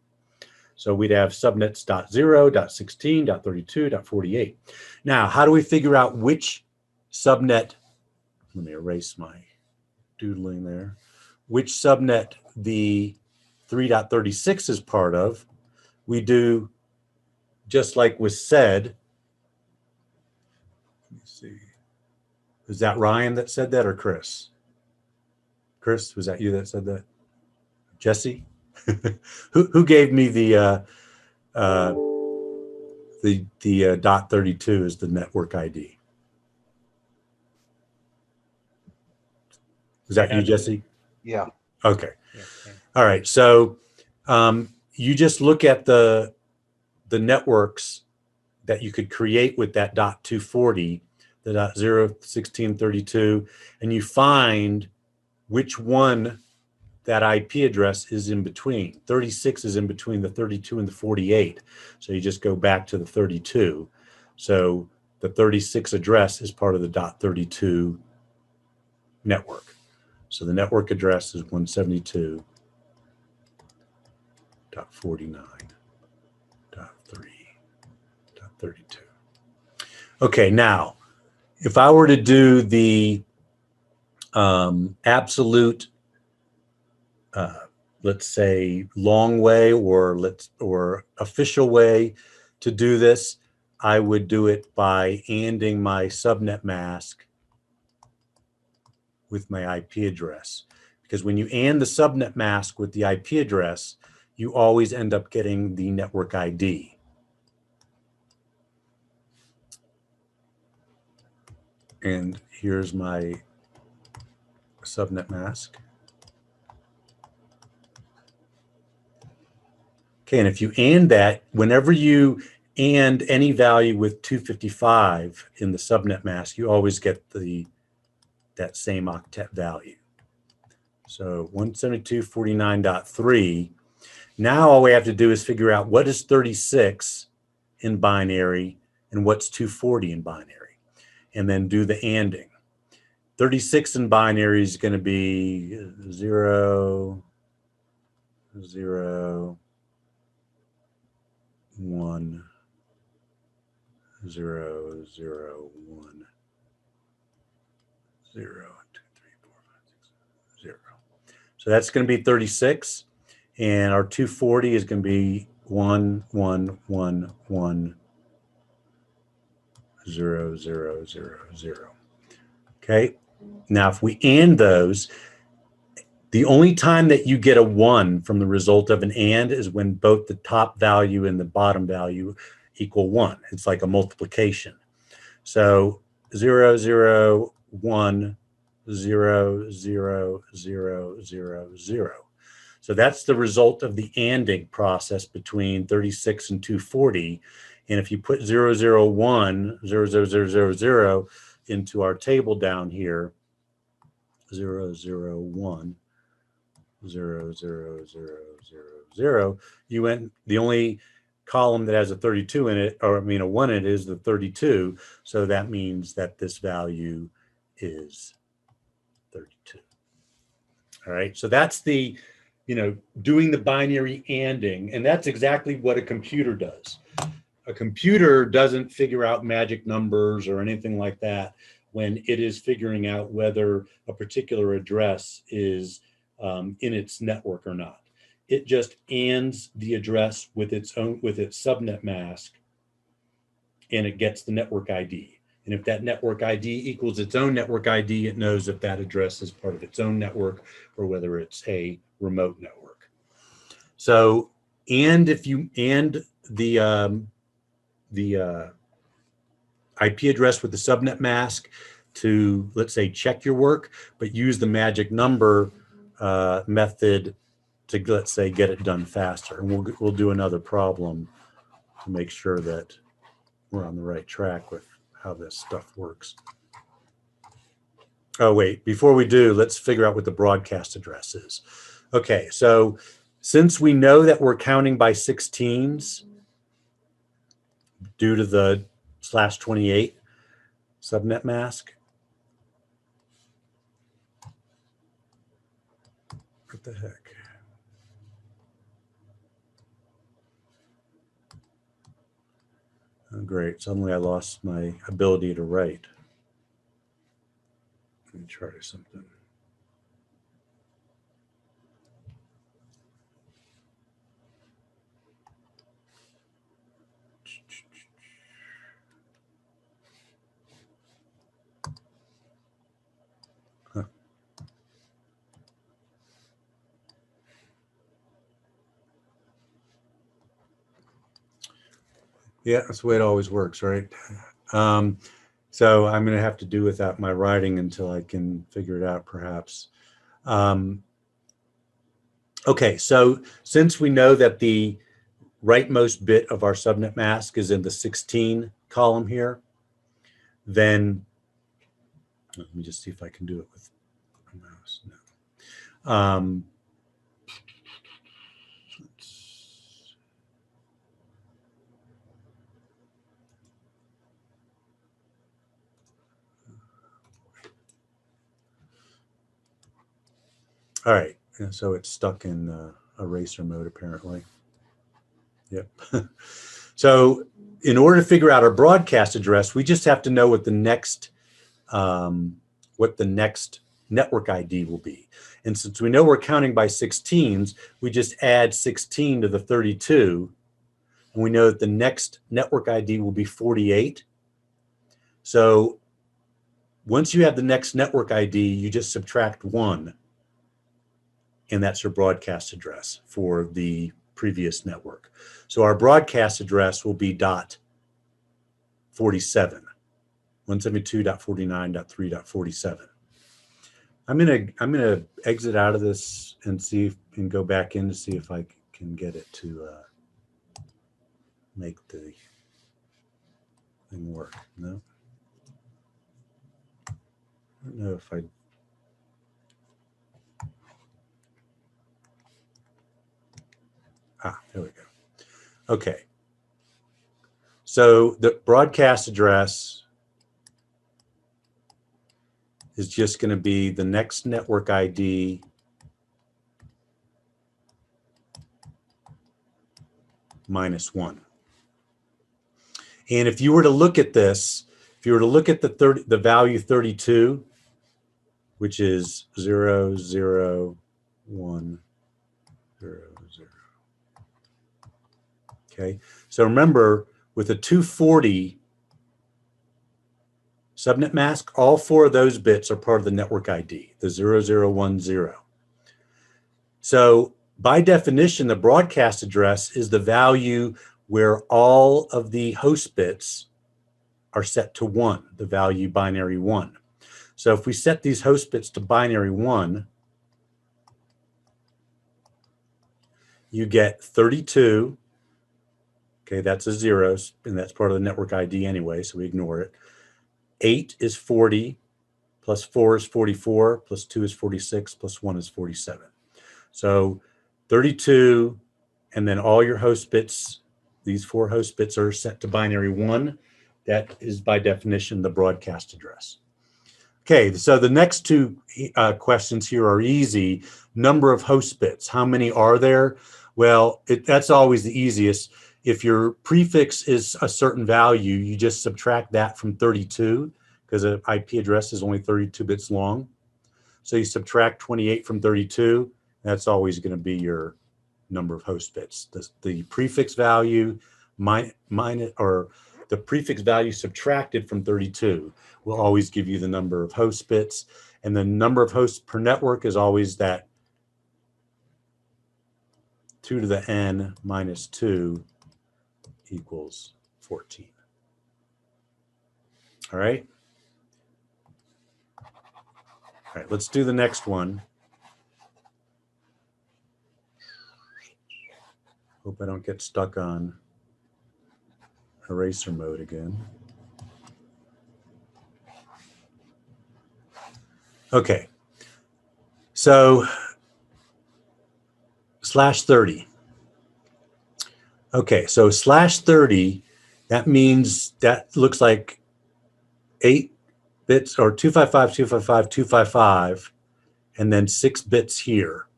Speaker 2: So we'd have subnets .0, .16, .32, .48. Now, how do we figure out which subnet, let me erase my doodling there, which subnet the 3.36 is part of? We do just like was said. Let me see. Is that Ryan that said that, or Chris? Chris, was that you that said that? Jesse? who gave me the .32 as the network ID? Was that you, Jesse?
Speaker 4: Yeah.
Speaker 2: Okay.
Speaker 3: Yeah, yeah.
Speaker 2: All right. So you just look at the networks that you could create with that .240, the .0, 16, 32, and you find which one that IP address is in between. 36 is in between the 32 and the 48. So you just go back to the 32. So the 36 address is part of the .32 network. So the network address is 172.49.3.32. Okay, now, if I were to do the absolute, let's say, long way or official way to do this, I would do it by ANDing my subnet mask with my IP address. Because when you AND the subnet mask with the IP address, you always end up getting the network ID. And here's my subnet mask. Okay, and if you AND that, whenever you AND any value with 255 in the subnet mask, you always get that same octet value. So 172.49.3. Now all we have to do is figure out what is 36 in binary and what's 240 in binary, and then do the ANDing. 36 in binary is going to be 0, 0, 1, 0, 0, 1, 0, 2, 3, 4, 5, 6, 0. So that's going to be 36, and our 240 is going to be 1, 1, 1, 1, 0, 0, 0, 0. Okay. Now, if we AND those, the only time that you get a 1 from the result of an AND is when both the top value and the bottom value equal 1. It's like a multiplication. So 0, 0, 1, 0, 0, 0, 0, 0. So that's the result of the ANDing process between 36 and 240. And if you put 0, 0, 1, 0, 0, 0, 0, 0 into our table down here, 0, 0, 1, 0, 0, 0, 0, 0, you went, the only column that has a 32 in it, or I mean a 1 in it, is the 32. So that means that this value is 32. All right, so that's the, doing the binary ANDing, and that's exactly what a computer does. A computer doesn't figure out magic numbers or anything like that when it is figuring out whether a particular address is in its network or not.
Speaker 1: it just ands the address with its subnet mask, and it gets the network ID. And if that network ID equals its own network ID, it knows if that address is part of its own network or whether it's a remote network. So, and if you and the IP address with the subnet mask to, let's say, check your work, but use the magic number method to, let's say, get it done faster. And we'll do another problem to make sure that we're on the right track with how this stuff works. Oh, wait, before we do, let's figure out what the broadcast address is. Okay, so since we know that we're counting by 16s due to the /28 subnet mask, what the heck? Oh, great, suddenly I lost my ability to write. Let me try something. Huh. Yeah, that's the way it always works, right? So I'm going to have to do without my writing until I can figure it out, perhaps. Okay, so since we know that the rightmost bit of our subnet mask is in the 16 column here, then let me just see if I can do it with a mouse. No. All right, and so it's stuck in eraser mode apparently. Yep. So in order to figure out our broadcast address, we just have to know what the next network ID will be. And since we know we're counting by 16s, we just add 16 to the 32, and we know that the next network ID will be 48. So once you have the next network ID, you just subtract 1, and that's your broadcast address for the previous network. So our broadcast address will be .47, 172.49.3.47. I'm gonna exit out of this and see and go back in to see if I can get it to make the thing work. No, I don't know if I. There we go. Okay. So the broadcast address is just going to be the next network ID -1. And if you were to look at this, if you were to look at the value 32, which is 0, 0, 1, 0, 0. Okay, so remember with a 240 subnet mask, all 4 of those bits are part of the network ID, the 0010. So by definition, the broadcast address is the value where all of the host bits are set to 1, the value binary 1. So if we set these host bits to binary 1, you get 32. Okay, that's a 0, and that's part of the network ID anyway, so we ignore it. 8 is 40, plus 4 is 44, plus 2 is 46, plus 1 is 47. So 32, and then all your host bits, these 4 host bits are set to binary 1. That is by definition the broadcast address. Okay, so the next 2 questions here are easy. Number of host bits, how many are there? Well, that's always the easiest. If your prefix is a certain value, you just subtract that from 32, because an IP address is only 32 bits long. So you subtract 28 from 32, that's always going to be your
Speaker 2: number of host bits. The prefix value or the prefix value subtracted from 32 will always give you the number of host bits, and the number of hosts per network is always that 2 to the n minus 2 equals 14. All right. All right, let's do the next one. Hope I don't get stuck on eraser mode again. Okay, so /30. Okay, so /30, that means that looks like 8 bits, or 255, 255, 255, and then 6 bits here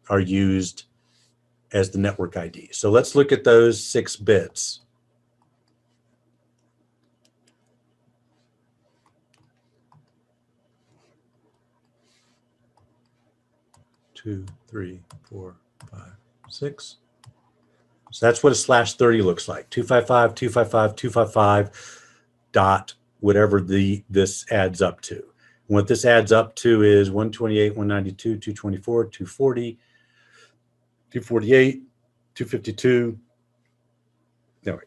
Speaker 2: are used as the network ID. So let's look at those 6 bits. Two, three, four, 5, 6. So that's what a /30 looks like. 255, 255, 255 dot whatever this adds up to. And what this adds up to is 128, 192, 224, 240, 248, 252. No, wait.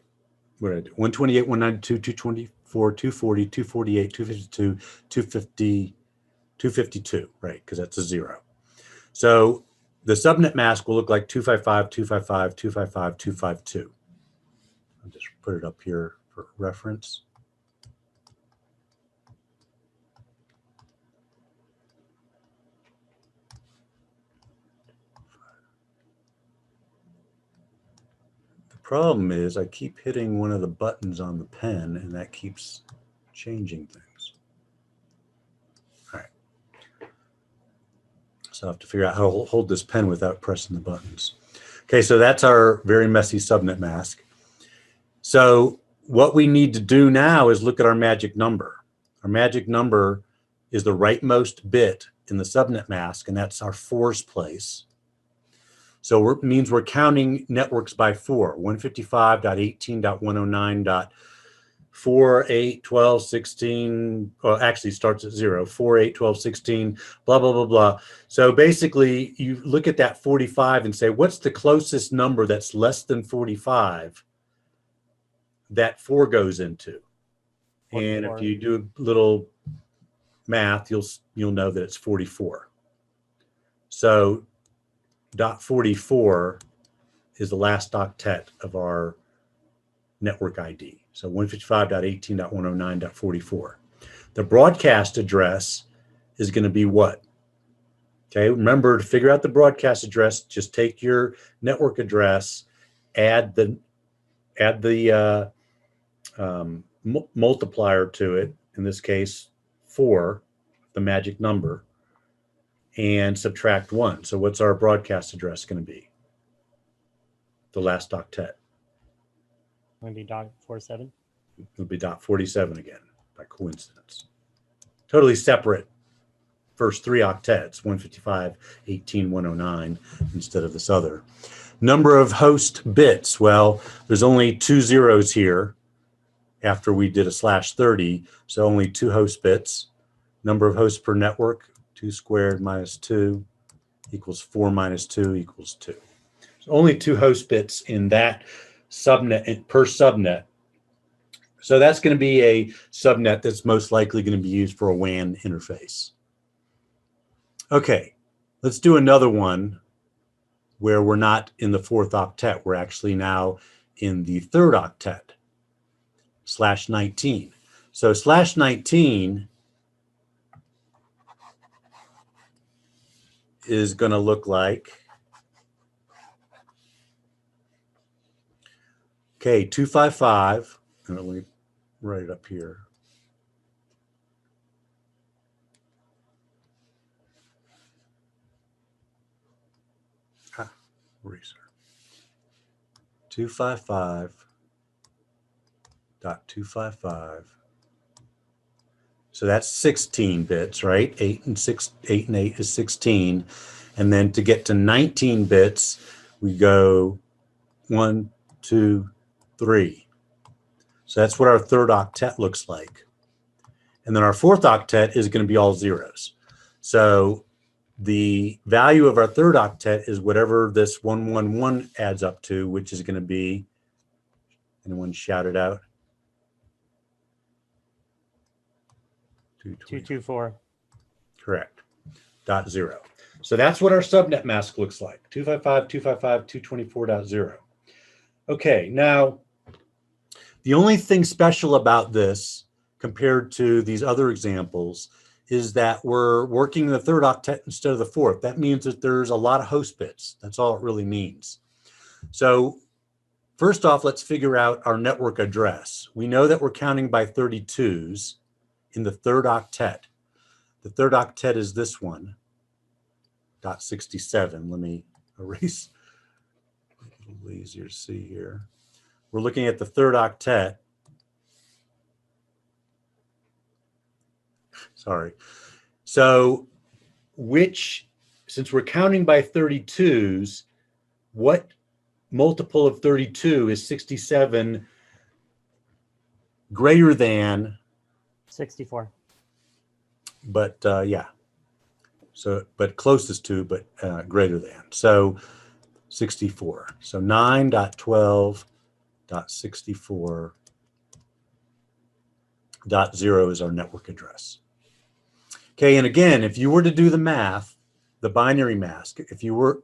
Speaker 2: What did I do? 128, 192, 224, 240, 248, 252, 250, 252, right? Because that's a 0. So the subnet mask will look like 255, 255, 255, 252. I'll just put it up here for reference. The problem is I keep hitting one of the buttons on the pen, and that keeps changing things. All right. So I have to figure out how to hold this pen without pressing the buttons. Okay, so that's our very messy subnet mask. So what we need to do now is look at our magic number. Our magic number is the rightmost bit in the subnet mask, and that's our 4's place. So it means we're counting networks by 4, 155.18.109.4, 8, 12, 16, well, actually starts at 0, 4, 8, 12, 16, blah, blah, blah, blah. So basically, you look at that 45 and say, what's the closest number that's less than 45 that 4 goes into? 44. And if you do a little math, you'll know that it's 44. So .44 is the last octet of our network ID. So 155.18.109.44. The broadcast address is going to be what? Okay, remember, to figure out the broadcast address, just take your network address, add the multiplier to it, in this case 4, the magic number, and subtract 1. So what's our broadcast address going to be? The last octet.
Speaker 3: Maybe .47.
Speaker 2: It'll be .47 again, by coincidence. Totally separate first 3 octets, 155, 18, 109, instead of this other. Number of host bits. Well, there's only 2 zeros here after we did a /30, so only 2 host bits. Number of hosts per network, 2 squared minus 2 equals 4 minus 2 equals 2. So only 2 host bits in that subnet, per subnet. So that's going to be a subnet that's most likely going to be used for a WAN interface. Okay, let's do another one where we're not in the 4th octet. We're actually now in the 3rd octet, /19. So /19 is going to look like, okay, 255, and let me write it up here. Eraser. 255.255. So that's 16 bits, right? 8 and 8 is 16. And then to get to 19 bits, we go 1, 2, 3. So that's what our third octet looks like. And then our fourth octet is going to be all zeros. So the value of our third octet is whatever this 111 adds up to, which is going to be, anyone shout it out?
Speaker 3: 224.
Speaker 2: Correct. .0. So that's what our subnet mask looks like. 255.255.224.0. Okay, now the only thing special about this compared to these other examples is that we're working the third octet instead of the fourth. That means that there's a lot of host bits. That's all it really means. So first off, let's figure out our network address. We know that we're counting by 32s in the third octet. The third octet is this one, .67. Let me erase, a little easier to see here. We're looking at the third octet. Sorry. So since we're counting by 32s, what multiple of 32 is 67 greater than?
Speaker 3: 64.
Speaker 2: But yeah. So, but closest to, but greater than. So 64. So 9.12.64.0 is our network address. Okay, and again, if you were to do the math, the binary mask, if you were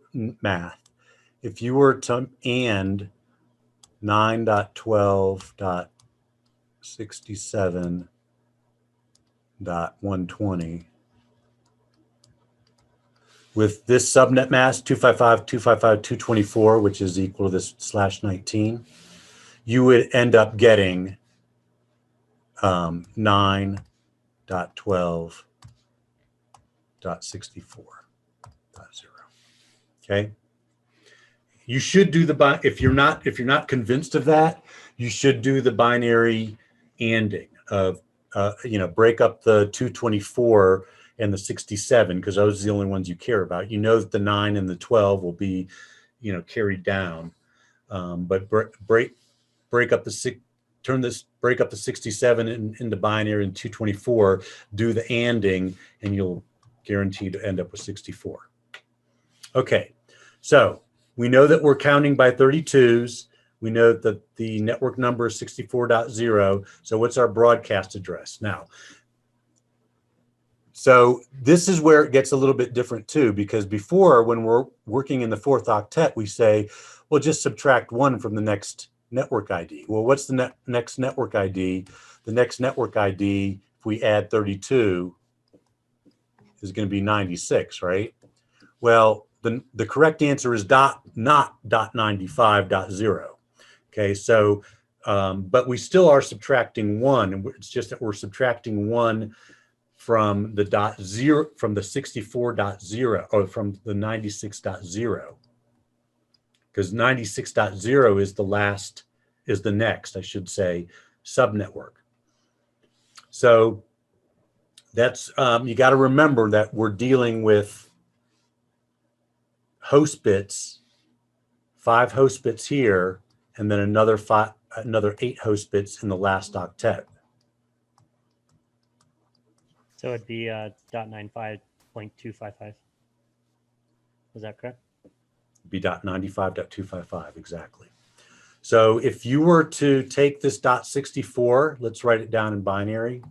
Speaker 2: to AND 9.12.67.120 with this subnet mask 255.255.224, which is equal to this /19, you would end up getting 9.12.64.0. Okay. You should do the if you're not convinced of that, you should do the binary ANDing of break up the 224 and the 67 because those are the only ones you care about. You know that the 9 and the 12 will be carried down, but break up the break up the 67 into binary and 224. Do the ANDing, and you'll guarantee to end up with 64. Okay, so we know that we're counting by 32s. We know that the network number is 64.0. So what's our broadcast address now? So this is where it gets a little bit different too, because before, when we're working in the fourth octet, we say, well, just subtract 1 from the next network ID. Well, what's the next network ID? The next network ID, if we add 32, is going to be 96, right? Well, the correct answer is not .95.0. Okay, so, but we still are subtracting 1, and it's just that we're subtracting 1 from the .0, from the 64.0, or from the 96.0, because 96.0 is the next, I should say, subnetwork. So that's, you got to remember that we're dealing with host bits, 5 host bits here, and then another 8 host bits in the last octet.
Speaker 3: So it'd be .95.255. Is that correct?
Speaker 2: Be .95.255, exactly. So if you were to take this .64, let's write it down in binary.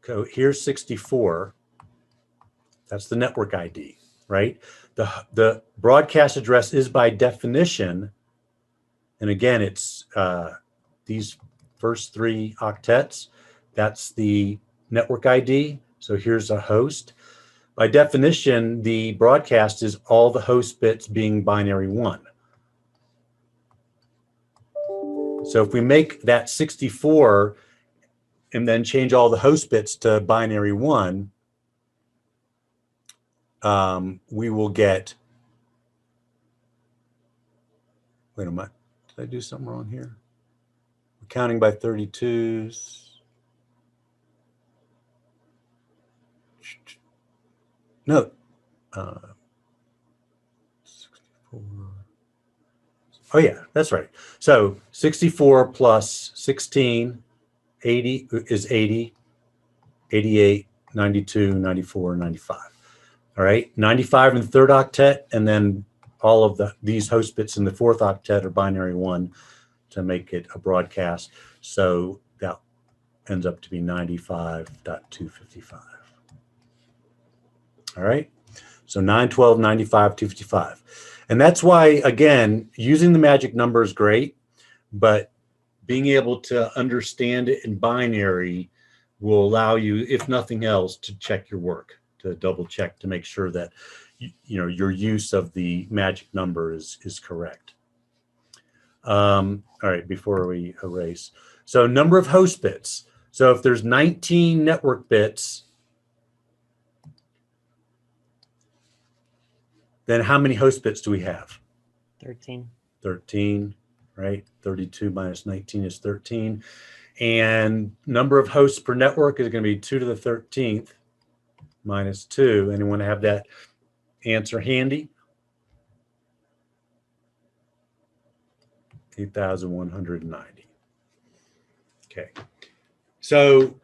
Speaker 2: Okay, here's 64. That's the network ID, right? The broadcast address is by definition, and again, it's these first 3 octets. That's the network ID. So here's a host. By definition, the broadcast is all the host bits being binary 1. So if we make that 64 and then change all the host bits to binary 1, we will get, wait a minute, did I do something wrong here? We're counting by 32s. No, Oh yeah, that's right. So 64 plus 16, 80 is 80, 88, 92, 94, 95. All right, 95 in the third octet, and then all of these host bits in the fourth octet are binary 1 to make it a broadcast. So that ends up to be 95.255. All right, so 912, 95, 255. And that's why, again, using the magic number is great, but being able to understand it in binary will allow you, if nothing else, to check your work, to double check to make sure that your use of the magic number is correct. All right, before we erase. So number of host bits. So if there's 19 network bits, then how many host bits do we have?
Speaker 3: 13.
Speaker 2: 13, right? 32 minus 19 is 13. And number of hosts per network is going to be 2 to the 13th minus 2. Anyone have that answer handy? 8,190. Okay. So,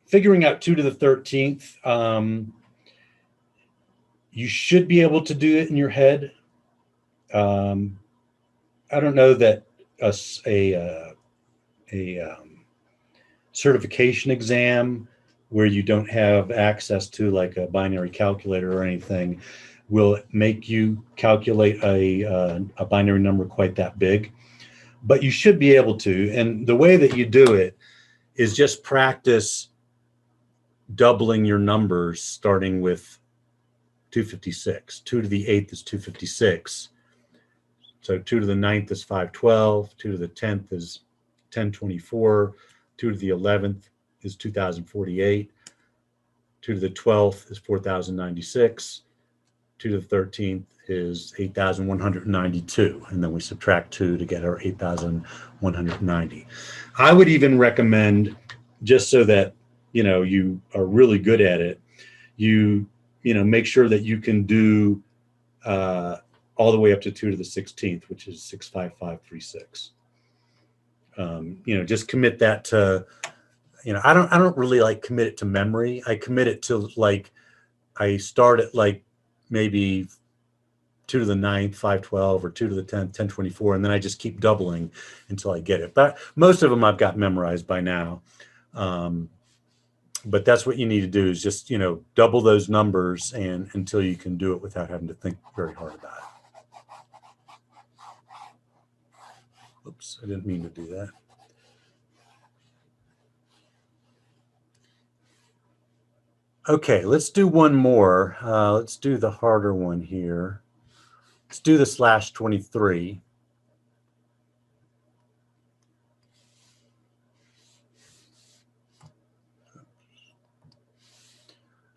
Speaker 2: figuring out 2 to the 13th, you should be able to do it in your head. I don't know that a certification exam where you don't have access to like a binary calculator or anything will make you calculate a binary number quite that big, but you should be able to. And the way that you do it is just practice doubling your numbers, starting with 256. 2 to the 8th is 256. So 2 to the 9th is 512. 2 to the 10th is 1024. 2 to the 11th is 2048. 2 to the 12th is 4096. 2 to the 13th is 8,192. And then we subtract 2 to get our 8,190. I would even recommend, just so that you are really good at it, you make sure that you can do all the way up to 2 to the 16th, which is 65536. Just commit that to, I don't really like commit it to memory. I commit it to like, I start at like maybe 2 to the 9th, 512, or 2 to the 10th, 1024, and then I just keep doubling until I get it. But most of them I've got memorized by now. But that's what you need to do, is just, double those numbers and until you can do it without having to think very hard about it. Oops, I didn't mean to do that. Okay, let's do one more. Let's do the harder one here. Let's do the /23.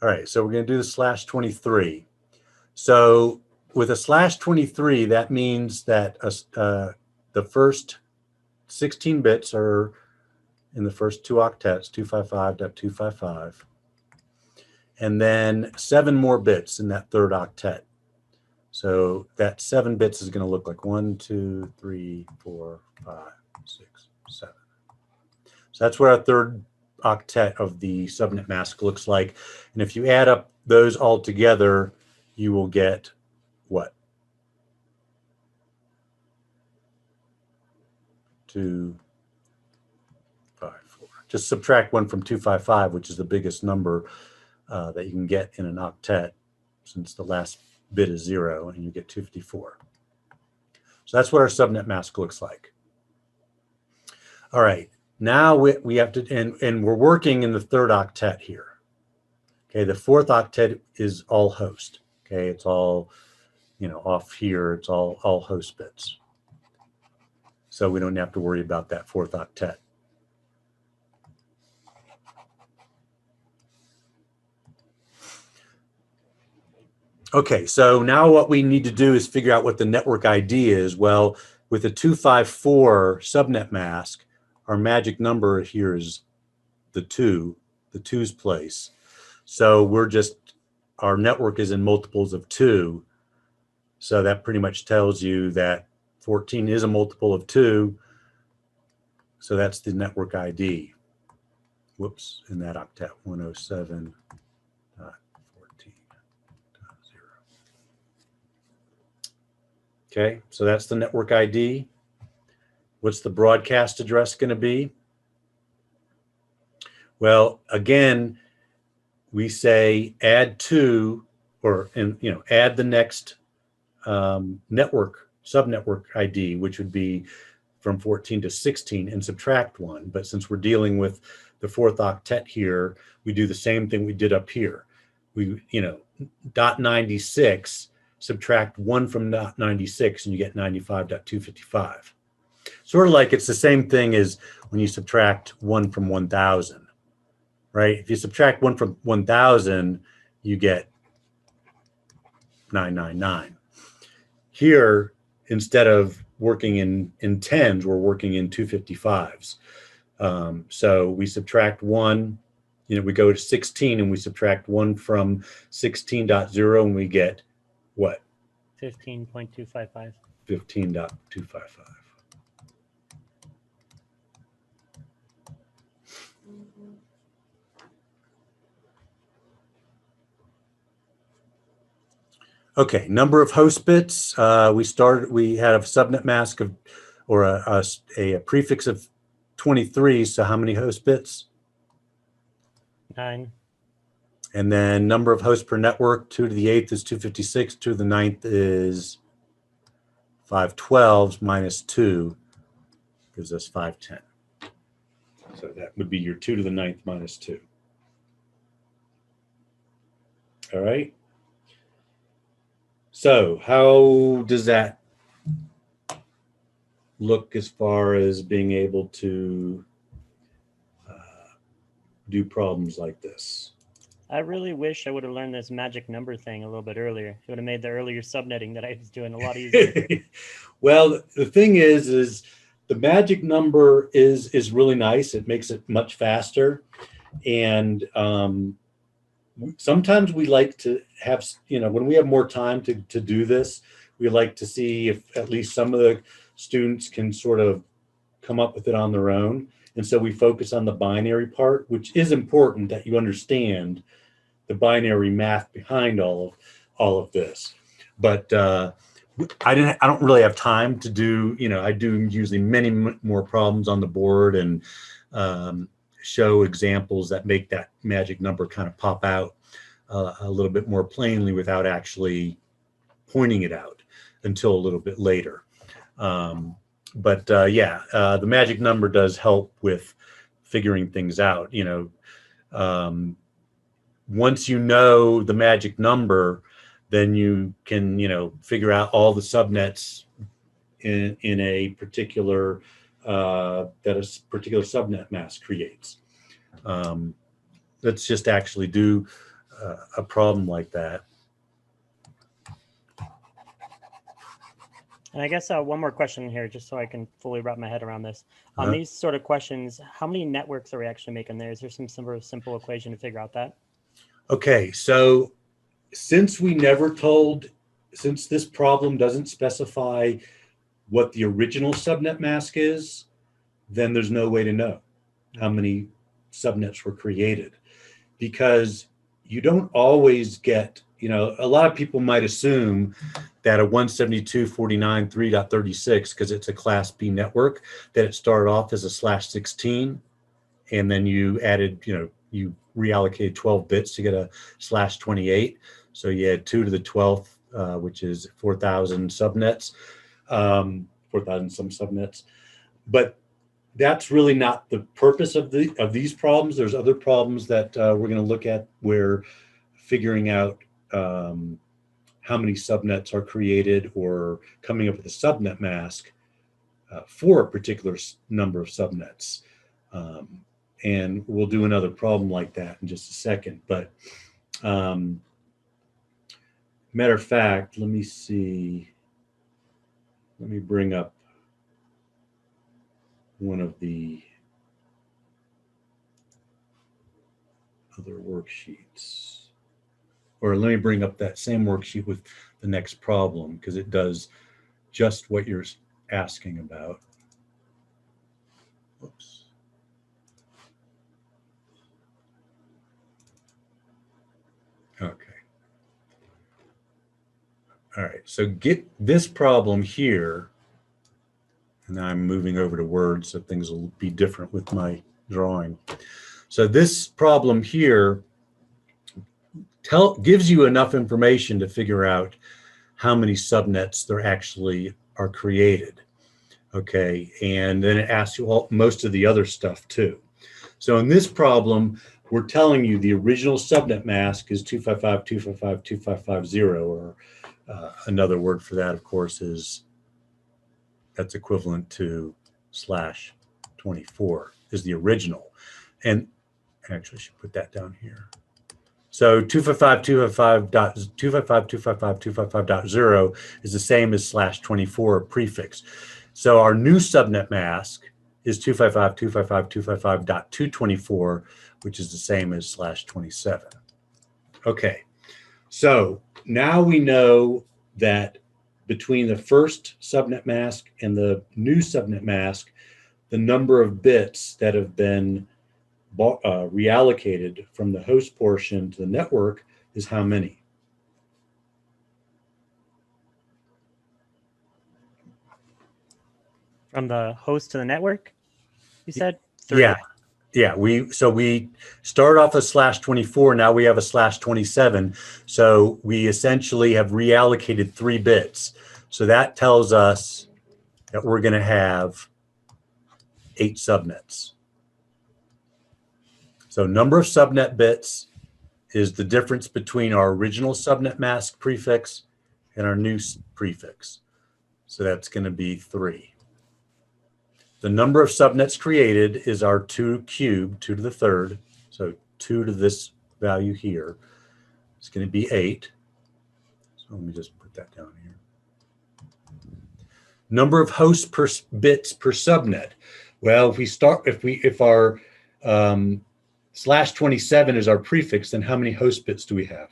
Speaker 2: All right, so we're going to do the /23. So with a /23, that means that the first 16 bits are in the first 2 octets, 255.255. And then 7 more bits in that third octet. So that 7 bits is going to look like 1, 2, 3, 4, 5, 6, 7. So that's what our third octet of the subnet mask looks like. And if you add up those all together, you will get what? 2, 5, 4. Just subtract 1 from 255, which is the biggest number that you can get in an octet, since the last bit is 0, and you get 254. So that's what our subnet mask looks like. All right, now we have to, and we're working in the third octet here. Okay, the fourth octet is all host. Okay, it's all, off here, it's all host bits. So we don't have to worry about that fourth octet. Okay, so now what we need to do is figure out what the network ID is. Well, with the 254 subnet mask, our magic number here is the 2's place. So we're just our network is in multiples of 2. So that pretty much tells you that 14 is a multiple of 2. So that's the network ID. Whoops, in that octet, 107.14.0. Okay, so that's the network ID. What's the broadcast address going to be? Well, again, we say add 2, or add the next network, subnetwork ID, which would be from 14 to 16, and subtract 1. But since we're dealing with the 4th octet here, we do the same thing we did up here. We, dot 96, subtract 1 from dot 96, and you get 95.255. Sort of like it's the same thing as when you subtract 1 from 1,000, right? If you subtract 1 from 1,000, you get 999. Here, instead of working in tens, we're working in 255s. So we subtract 1, we go to 16 and we subtract 1 from 16.0 and we get what?
Speaker 3: 15.255.
Speaker 2: 15.255. Okay, number of host bits. We had a subnet mask of, or a prefix of 23. So how many host bits?
Speaker 3: 9.
Speaker 2: And then number of hosts per network, 2 to the 8th is 256. 2 to the 9th is 512 minus 2 gives us 510. So that would be your 2 to the 9th minus 2. All right. So how does that look as far as being able to do problems like this?
Speaker 3: I really wish I would have learned this magic number thing a little bit earlier. It would have made the earlier subnetting that I was doing a lot easier.
Speaker 2: Well, the thing is the magic number is really nice. It makes it much faster. And sometimes we like to have, when we have more time to do this, we like to see if at least some of the students can sort of come up with it on their own. And so we focus on the binary part, which is important that you understand the binary math behind all of this. But I don't really have time to do, I do usually many more problems on the board and show examples that make that magic number kind of pop out a little bit more plainly without actually pointing it out until a little bit later. But the magic number does help with figuring things out. Once you know the magic number, then you can, figure out all the subnets in a particular that a particular subnet mask creates. Let's just actually do a problem like that.
Speaker 3: And I guess one more question here, just so I can fully wrap my head around this. On these sort of questions, how many networks are we actually making there? Is there some sort of simple equation to figure out that?
Speaker 2: Okay, so since this problem doesn't specify what the original subnet mask is, then there's no way to know how many subnets were created, because you don't always get, a lot of people might assume that a 172.49.3.36, because it's a class B network, that it started off as a /16, and then you added, you reallocated 12 bits to get a /28. So you had 2 to the 12th, which is 4,000 subnets, 4,000 some subnets. But that's really not the purpose of these problems. There's other problems that we're going to look at where figuring out how many subnets are created or coming up with a subnet mask for a particular number of subnets. And we'll do another problem like that in just a second. But matter of fact, let me see. Let me bring up one of the other worksheets. or let me bring up that same worksheet with the next problem, because it does just what you're asking about. Whoops. Okay. All right, so get this problem here, and I'm moving over to Word, so things will be different with my drawing. So this problem here gives you enough information to figure out how many subnets there actually are created. Okay, and then it asks you most of the other stuff too. So in this problem, we're telling you the original subnet mask is 255.255.255.0, or another word for that, of course, is that's equivalent to /24 is the original. And actually, I should put that down here. So 255.255.255.255.0 is the same as /24 prefix. So our new subnet mask is 255.255.255.224, which is the same as /27. Okay, so now we know that between the first subnet mask and the new subnet mask, the number of bits that have been reallocated from the host portion to the network is how many?
Speaker 3: From the host to the network, you said? 3.
Speaker 2: Yeah. We start off a /24. Now we have a /27. So we essentially have reallocated 3 bits. So that tells us that we're going to have 8 subnets. So number of subnet bits is the difference between our original subnet mask prefix and our new prefix. So that's going to be 3. The number of subnets created is our 2 cubed, 2 to the 3rd. So 2 to this value here. It's going to be 8. So let me just put that down here. Number of host bits per subnet. Well, if our /27 is our prefix, then how many host bits do we have?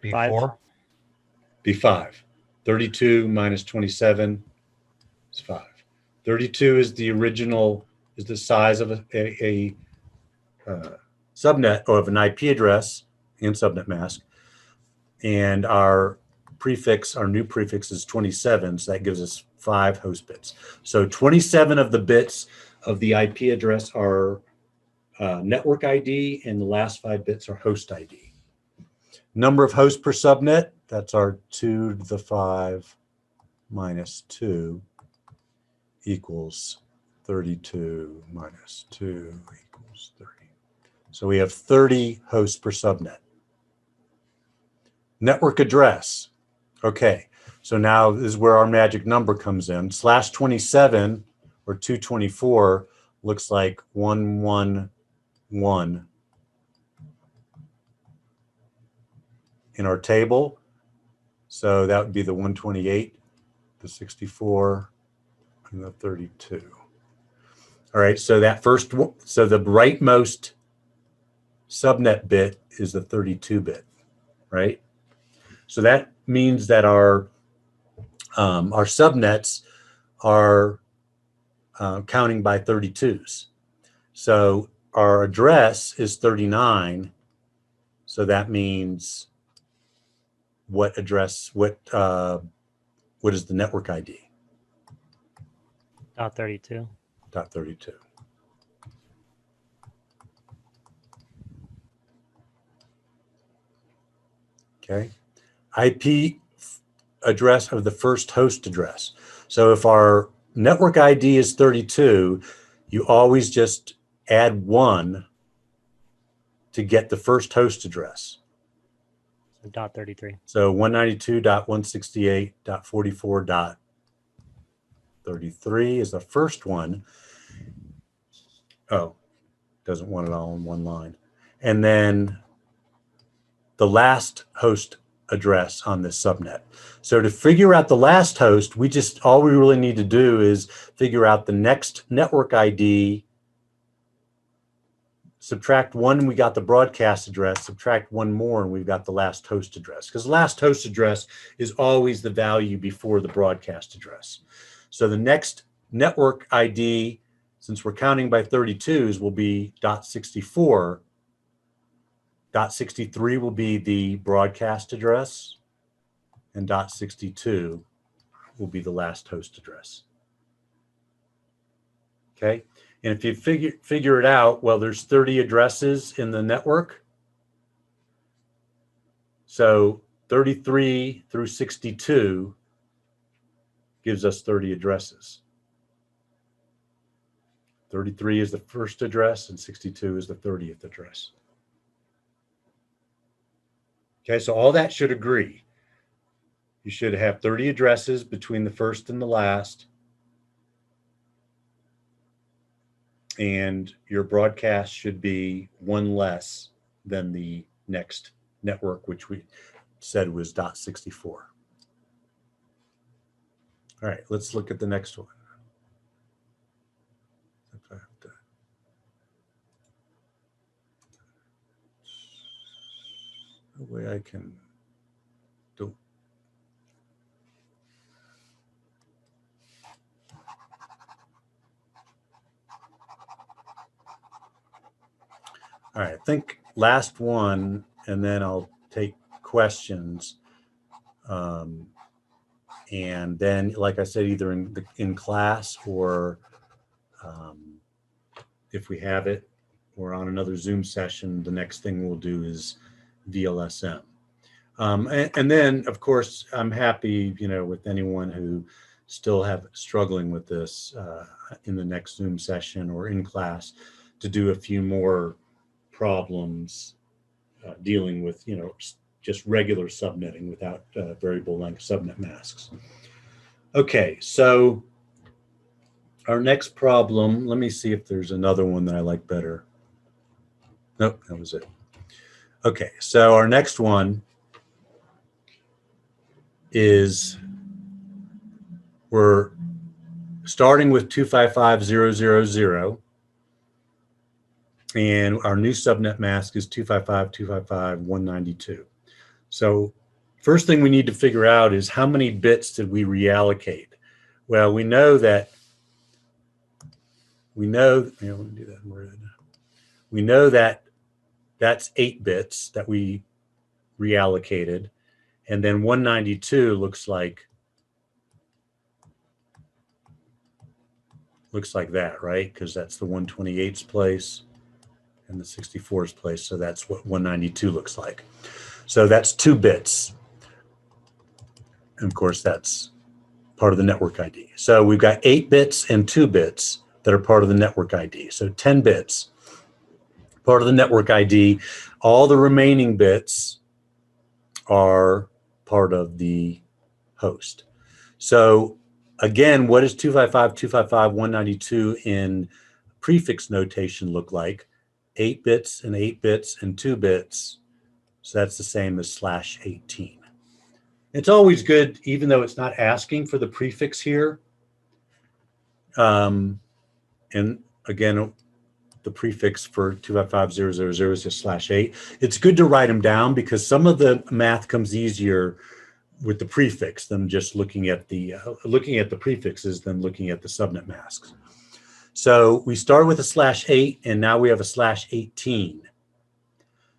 Speaker 4: B4.
Speaker 2: Be 5. 32 minus 27 is 5. 32 is the original, is the size of a subnet, or of an IP address and subnet mask. And our prefix, our new prefix is 27, so that gives us 5 host bits. So 27 of the bits of the IP address are network ID, and the last 5 bits are host ID. Number of hosts per subnet, that's our 2 to the 5 minus 2 equals 32 minus 2 equals 30. So we have 30 hosts per subnet. Network address. Okay, so now this is where our magic number comes in. /27 or 224 looks like 111 in our table. So that would be the 128, the 64, and the 32. All right, so that first, so the rightmost subnet bit is the 32 bit, right? So that means that our subnets are counting by 32s. So our address is 39. So that means what address, what is the network ID?
Speaker 3: .32.
Speaker 2: .32. Okay. IP address of the first host address. So if our network ID is 32, you always just add 1 to get the first host address.
Speaker 3: So .33.
Speaker 2: So 192.168.44.33 is the first one. Oh, doesn't want it all in one line. And then the last host address on this subnet. So to figure out the last host, all we really need to do is figure out the next network ID, subtract one, we got the broadcast address, subtract one more, and we've got the last host address. Because last host address is always the value before the broadcast address. So the next network ID, since we're counting by 32s, will be .64. .63 will be the broadcast address, and .62 will be the last host address. Okay, and if you figure it out, well, there's 30 addresses in the network. So 33 through 62 gives us 30 addresses. 33 is the first address and 62 is the 30th address. Okay, so all that should agree. You should have 30 addresses between the first and the last. And your broadcast should be one less than the next network, which we said was .64. All right, let's look at the next one. The way I can do. All right, I think last one, and then I'll take questions. And then, like I said, either in class or if we have it, or on another Zoom session, the next thing we'll do is VLSM. And then, of course, I'm happy, with anyone who still struggling with this in the next Zoom session or in class to do a few more problems dealing with, just regular subnetting without variable length subnet masks. Okay, so our next problem, let me see if there's another one that I like better. Nope, that was it. Okay, so our next one is we're starting with 255.0.0.0, and our new subnet mask is 255.255.192. So first thing we need to figure out is how many bits did we reallocate? Well, we know that that's 8 bits that we reallocated, and then 192 looks like that, right? Because that's the 128's place and the 64's place, so that's what 192 looks like. So that's 2 bits. And of course, that's part of the network ID. So we've got 8 bits and 2 bits that are part of the network ID. So 10 bits, part of the network ID. All the remaining bits are part of the host. So again, what does 255.255.192 in prefix notation look like? 8 bits and 8 bits and 2 bits. So that's the same as /18. It's always good, even though it's not asking for the prefix here. And again, the prefix for 255.0.0.0 is just /8. It's good to write them down because some of the math comes easier with the prefix than just looking at the prefixes than looking at the subnet masks. So we start with a /8, and now we have a /18.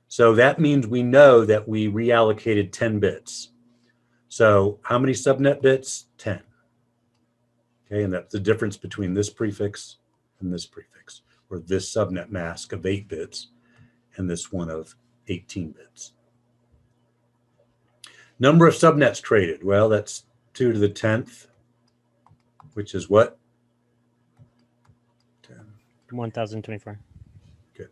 Speaker 2: So that means we know that we reallocated 10 bits. So how many subnet bits? 10. Okay, and that's the difference between this prefix and this prefix, or this subnet mask of 8 bits and this one of 18 bits. Number of subnets created. Well, that's 2 to the 10th, which is what?
Speaker 3: 1024.
Speaker 2: Good.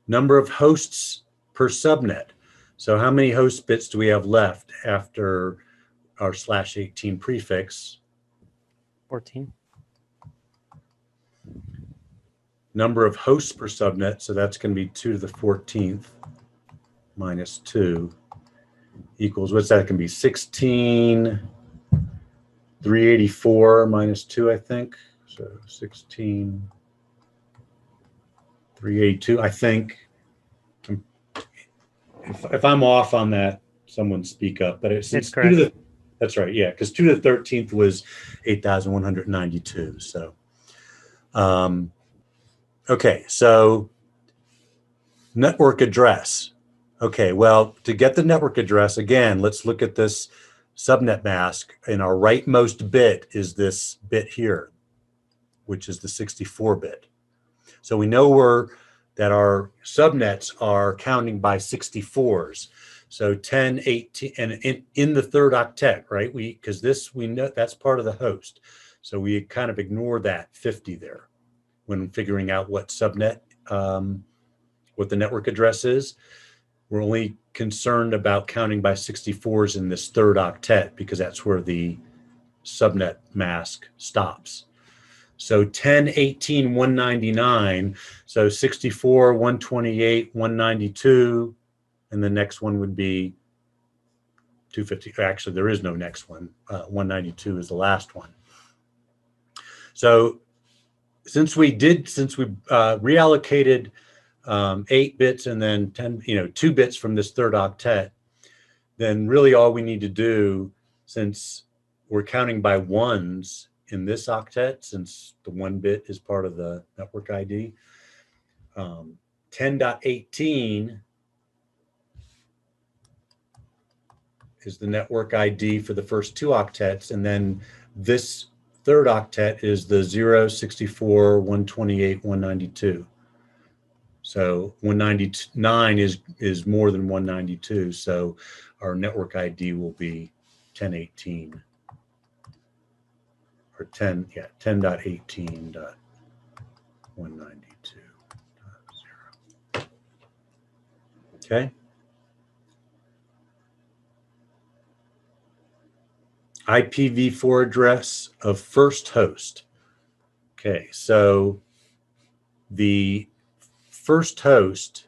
Speaker 2: Number of hosts per subnet. So how many host bits do we have left after our /18 prefix?
Speaker 3: 14.
Speaker 2: Number of hosts per subnet. So that's going to be 2 to the 14th minus 2 equals, what's that, can be 16,384 minus 2, I think. So 16,382, I think. If I'm off on that, someone speak up. But it's
Speaker 3: correct.
Speaker 2: That's right, yeah, because 2 to the 13th was 8,192. So, okay, so network address. Okay, well, to get the network address, again, let's look at this subnet mask. And our rightmost bit is this bit here, which is the 64-bit. So we know that our subnets are counting by 64s. So 10, 18, and in the third octet, right? Because we know that's part of the host. So we kind of ignore that 50 there when figuring out what subnet, what the network address is. We're only concerned about counting by 64s in this third octet because that's where the subnet mask stops. So 10, 18, 199. So 64, 128, 192. And the next one would be 250. Actually, there is no next one. 192 is the last one. So since we reallocated 8 bits and then 2 bits from this third octet, then really all we need to do, since we're counting by ones in this octet, since the 1 bit is part of the network ID, 10.18 is the network ID for the first 2 octets, and then this third octet is the 0, 64, 128, 192. So 199 is more than 192, so our network ID will be 1018 or 10.18.192.0. Okay. IPv4 address of first host. Okay, so the first host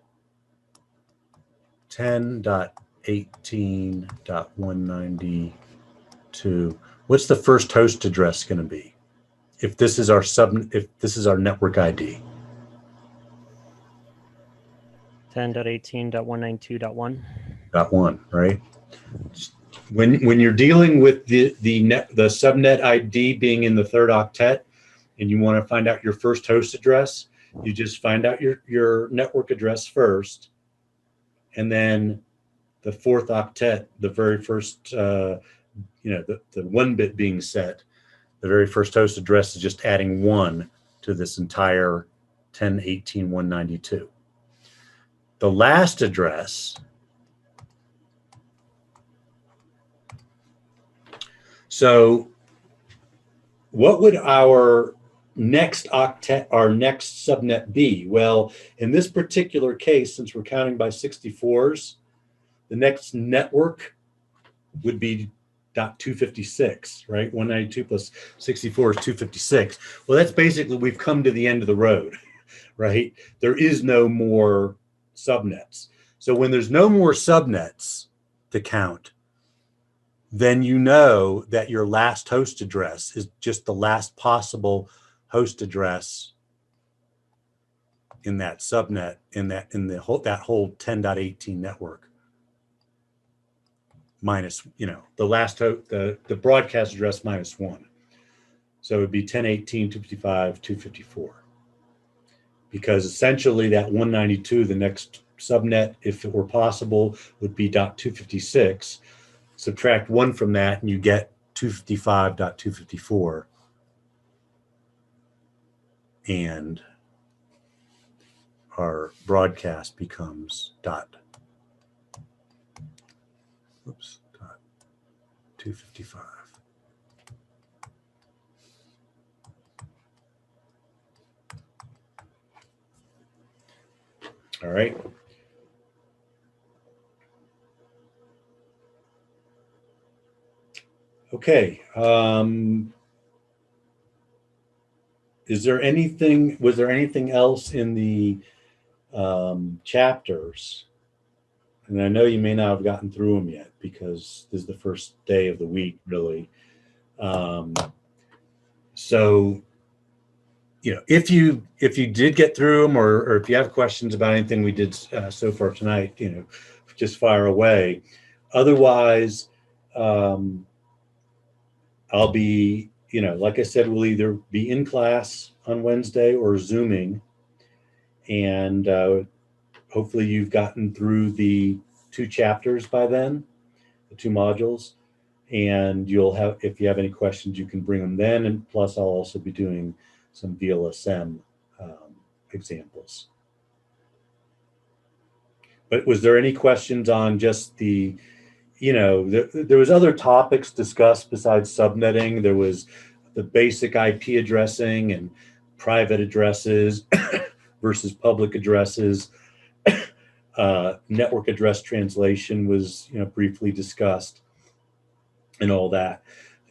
Speaker 2: 10.18.192. What's the first host address going to be? If this is our network ID.
Speaker 3: 10.18.192.1.
Speaker 2: .1, right? When you're dealing with the subnet ID being in the third octet, and you want to find out your first host address, you just find out your network address first, and then the fourth octet, the very first, the 1 bit being set, the very first host address is just adding 1 to this entire 10.18.192. The last address, so what would our next octet, our next subnet be? Well, in this particular case, since we're counting by 64s, the next network would be .256, right? 192 plus 64 is 256. Well, that's basically, we've come to the end of the road, right? There is no more subnets. So when there's no more subnets to count, then you know that your last host address is just the last possible host address in that subnet, that whole 10.18 network, minus, the last the broadcast address minus 1. So it would be 10.18, 255, 254. Because essentially that 192, the next subnet, if it were possible, would be .256. Subtract 1 from that and you get 255.254. And our broadcast becomes dot 255. All right. Okay. Was there anything else in the chapters And I know you may not have gotten through them yet because this is the first day of the week, really. So, if you did get through them, or if you have questions about anything we did so far tonight, just fire away. Otherwise, I'll be, like I said, we'll either be in class on Wednesday or Zooming, and hopefully you've gotten through the 2 chapters by then, the 2 modules. And you'll have, if you have any questions, you can bring them then. And plus, I'll also be doing some VLSM examples. But was there any questions on just the, there was other topics discussed besides subnetting. There was the basic IP addressing and private addresses versus public addresses. Network address translation was, briefly discussed, and all that.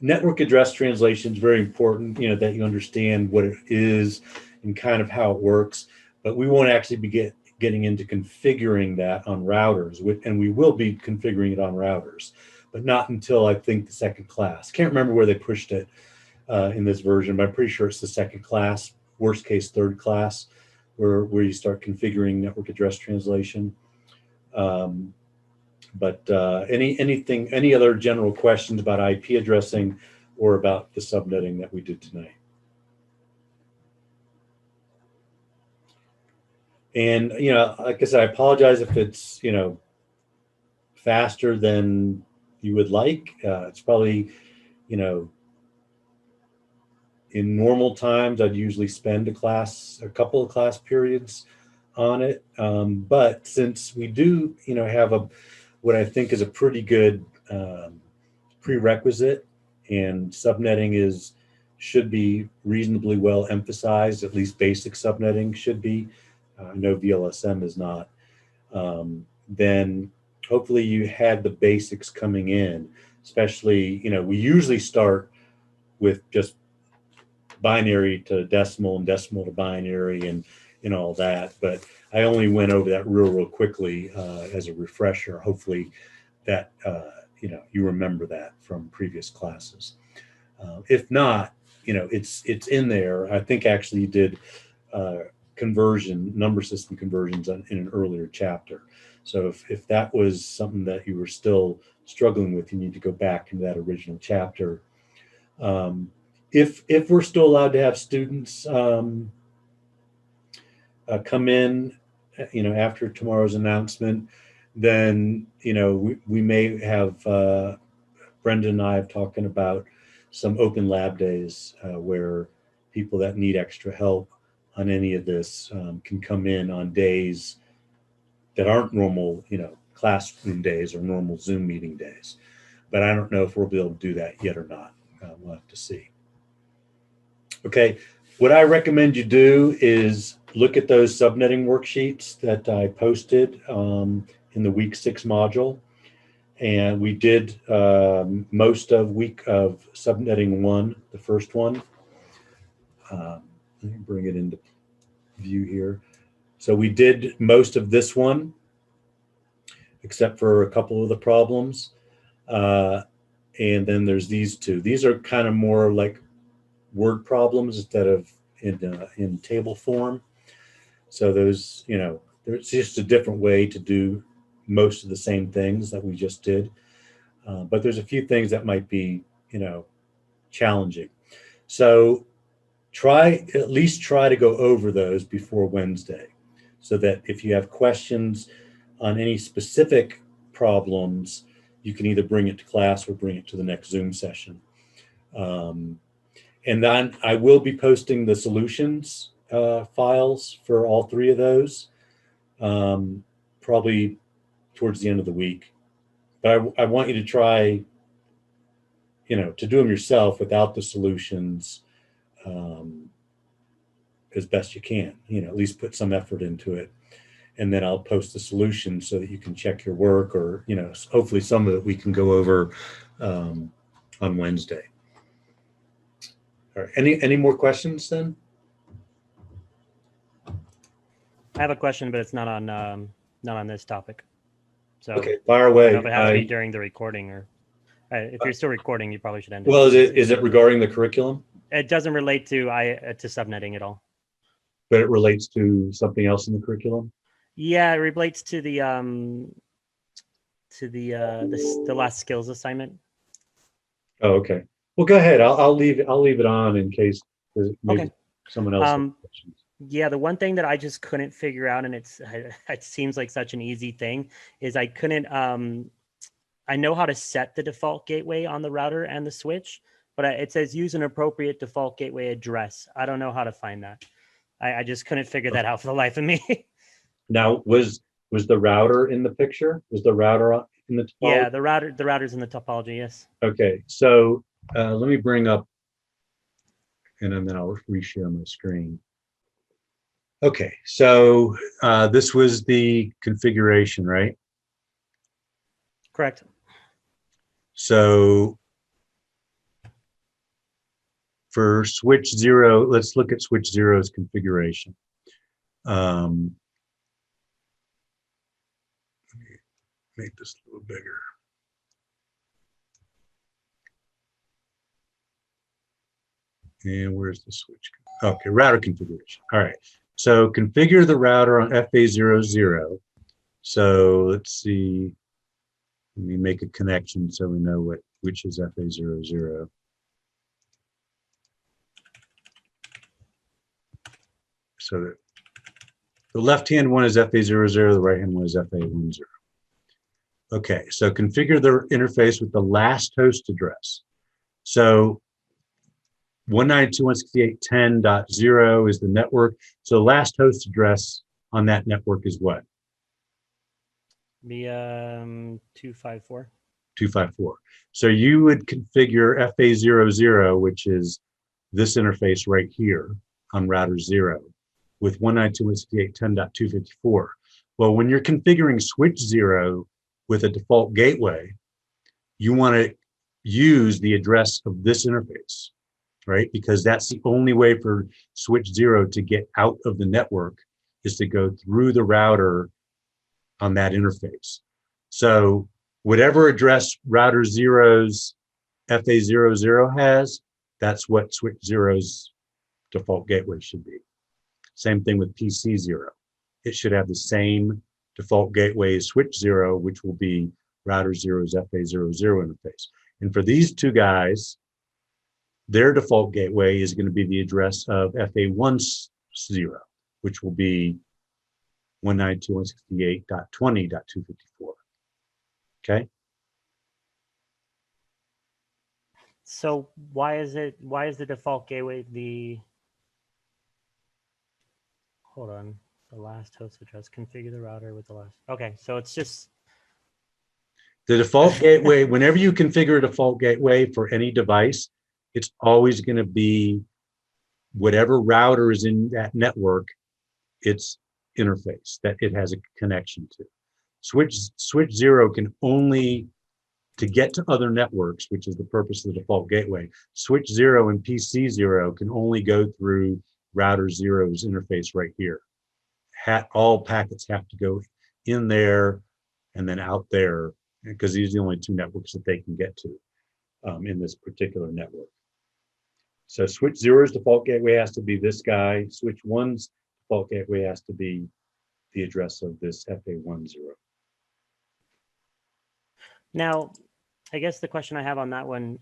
Speaker 2: Network address translation is very important, that you understand what it is and kind of how it works. But we won't actually be getting into configuring that on routers, and we will be configuring it on routers, but not until I think the second class. Can't remember where they pushed it in this version, but I'm pretty sure it's the second class, worst case third class, where you start configuring network address translation. But any other general questions about IP addressing or about the subnetting that we did tonight? And, like I said, I apologize if it's, faster than you would like. It's probably, in normal times, I'd usually spend a couple of class periods on it. But since we do, have what I think is a pretty good prerequisite, and subnetting should be reasonably well emphasized, at least basic subnetting should be. I know VLSM is not. Then hopefully you had the basics coming in, especially, we usually start with just binary to decimal and decimal to binary and all that, but I only went over that real quickly as a refresher. Hopefully that you remember that from previous classes. If not, it's in there. I think actually you did number system conversions in an earlier chapter. So if that was something that you were still struggling with, you need to go back into that original chapter. If we're still allowed to have students come in, after tomorrow's announcement, then, we may have, Brenda and I have talking about some open lab days where people that need extra help on any of this can come in on days that aren't normal, classroom days or normal Zoom meeting days. But I don't know if we'll be able to do that yet or not. We'll have to see. Okay, what I recommend you do is look at those subnetting worksheets that I posted in the week 6 module. And we did most of week of subnetting 1, the first one. Let me bring it into view here. So we did most of this one, except for a couple of the problems. And then there's these 2. These are kind of more like word problems instead of in table form. So those, there's just a different way to do most of the same things that we just did. But there's a few things that might be, challenging. So at least try to go over those before Wednesday, so that if you have questions on any specific problems, you can either bring it to class or bring it to the next Zoom session. And then I will be posting the solutions files for all 3 of those, probably towards the end of the week. But I want you to try, to do them yourself without the solutions as best you can. At least put some effort into it. And then I'll post the solution so that you can check your work, or, hopefully some of it we can go over on Wednesday. All right. Any more questions then?
Speaker 3: I have a question, but it's not on this topic. So
Speaker 1: Okay, fire
Speaker 3: I don't
Speaker 1: away.
Speaker 3: know if it has to be during the recording or if you're still recording, you probably should end it.
Speaker 1: Well, is it regarding the curriculum?
Speaker 3: It doesn't relate to subnetting at all.
Speaker 1: But it relates to something else in the curriculum?
Speaker 3: Yeah, it relates to the last skills assignment.
Speaker 1: Oh, okay. Well, go ahead. I'll leave it on in case maybe
Speaker 3: Okay.
Speaker 1: someone else has questions.
Speaker 3: Yeah, the one thing that I just couldn't figure out, and it seems like such an easy thing, is I couldn't. I know how to set the default gateway on the router and the switch, but it says use an appropriate default gateway address. I don't know how to find that. I just couldn't figure that out for the life of me.
Speaker 1: Now, was the router in the picture? Was the router in the topology?
Speaker 3: Yeah, the router's in the topology. Yes.
Speaker 1: Okay, so let me bring up, and then I'll reshare my screen. Okay, so this was the configuration, right?
Speaker 3: Correct.
Speaker 1: So for switch 0, let's look at switch 0's configuration. Let me make this a little bigger. And where's the switch? Okay, router configuration. All right. So configure the router on FA00. So let's see. Let me make a connection so we know which is FA00. So that the left-hand one is FA00, the right-hand one is FA10. Okay, so configure the interface with the last host address. So 192.168.10.0 is the network. So last host address on that network is what?
Speaker 3: The 254.
Speaker 1: 254. So you would configure FA00, which is this interface right here on router 0 with 192.168.10.254. Well, when you're configuring switch 0 with a default gateway, you want to use the address of this interface, right? Because that's the only way for switch 0 to get out of the network is to go through the router on that interface. So whatever address router 0's FA00 has, that's what switch 0's default gateway should be. Same thing with PC 0. It should have the same default gateway as switch 0, which will be router 0's FA00 interface. And for these two guys, their default gateway is going to be the address of FA10, which will be 192.168.20.254. Okay.
Speaker 3: So why is the default gateway hold on, the last host address, configure the router with the last. Okay, so it's just
Speaker 1: the default gateway. Whenever you configure a default gateway for any device, it's always going to be whatever router is in that network, its interface that it has a connection to. Switch 0 can only, to get to other networks, which is the purpose of the default gateway, switch 0 and PC 0 can only go through router 0's interface right here. All packets have to go in there and then out there, because these are the only two networks that they can get to in this particular network. So switch 0's default gateway has to be this guy. Switch 1's default gateway has to be the address of this FA10.
Speaker 3: now. I guess the question I have on that one,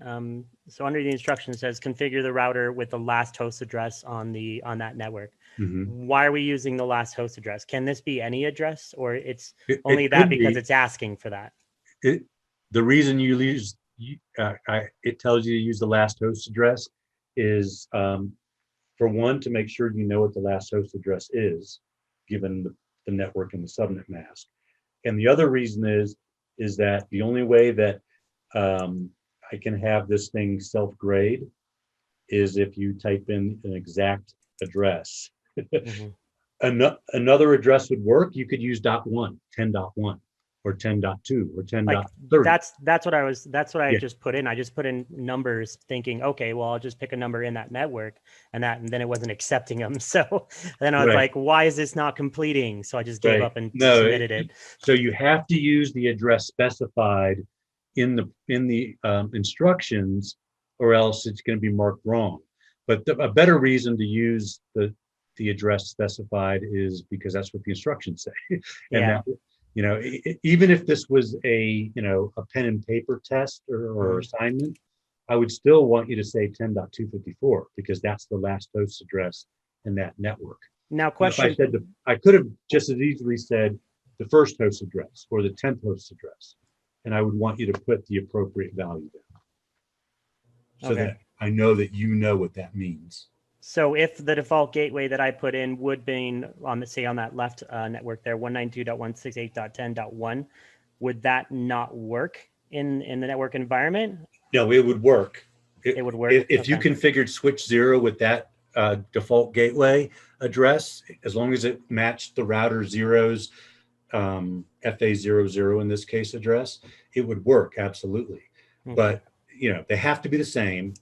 Speaker 3: so under the instruction says configure the router with the last host address on that network.
Speaker 1: Mm-hmm.
Speaker 3: Why are we using the last host address? Can this be any address, or it's only that because it's asking for that?
Speaker 1: The reason you use it tells you to use the last host address is for one, to make sure you know what the last host address is, given the network and the subnet mask. And the other reason is that the only way that I can have this thing self-grade is if you type in an exact address. Mm-hmm. Another address would work. You could use 10.1.
Speaker 2: or 10.2 or
Speaker 3: Like
Speaker 2: 10.30.
Speaker 3: that's what I
Speaker 2: Yeah.
Speaker 3: just put in. I just put in numbers thinking, okay, well, I'll just pick a number in that network, and then it wasn't accepting them. So then I was
Speaker 2: Right.
Speaker 3: like, why is this not completing? So I just gave
Speaker 2: Right.
Speaker 3: up and
Speaker 2: No,
Speaker 3: submitted it.
Speaker 2: so you have to use the address specified in the instructions, or else it's going to be marked wrong. But a better reason to use the address specified is because that's what the instructions say. And
Speaker 3: Yeah.
Speaker 2: that, even if this was a a pen and paper test or assignment, I would still want you to say 10.254 because that's the last host address in that network.
Speaker 3: Now,
Speaker 2: If I
Speaker 3: question.
Speaker 2: said I could have just as easily said the first host address or the 10th host address, and I would want you to put the appropriate value there, so
Speaker 3: Okay.
Speaker 2: that I know that you know what that means.
Speaker 3: So if the default gateway that I put in would be on the, say on that left network there, 192.168.10.1, would that not work in the network environment?
Speaker 2: No, it would work.
Speaker 3: It would work.
Speaker 2: If you configured switch 0 with that default gateway address, as long as it matched the router zeros, FA00 in this case address, it would work absolutely.
Speaker 3: Okay.
Speaker 2: But they have to be the same.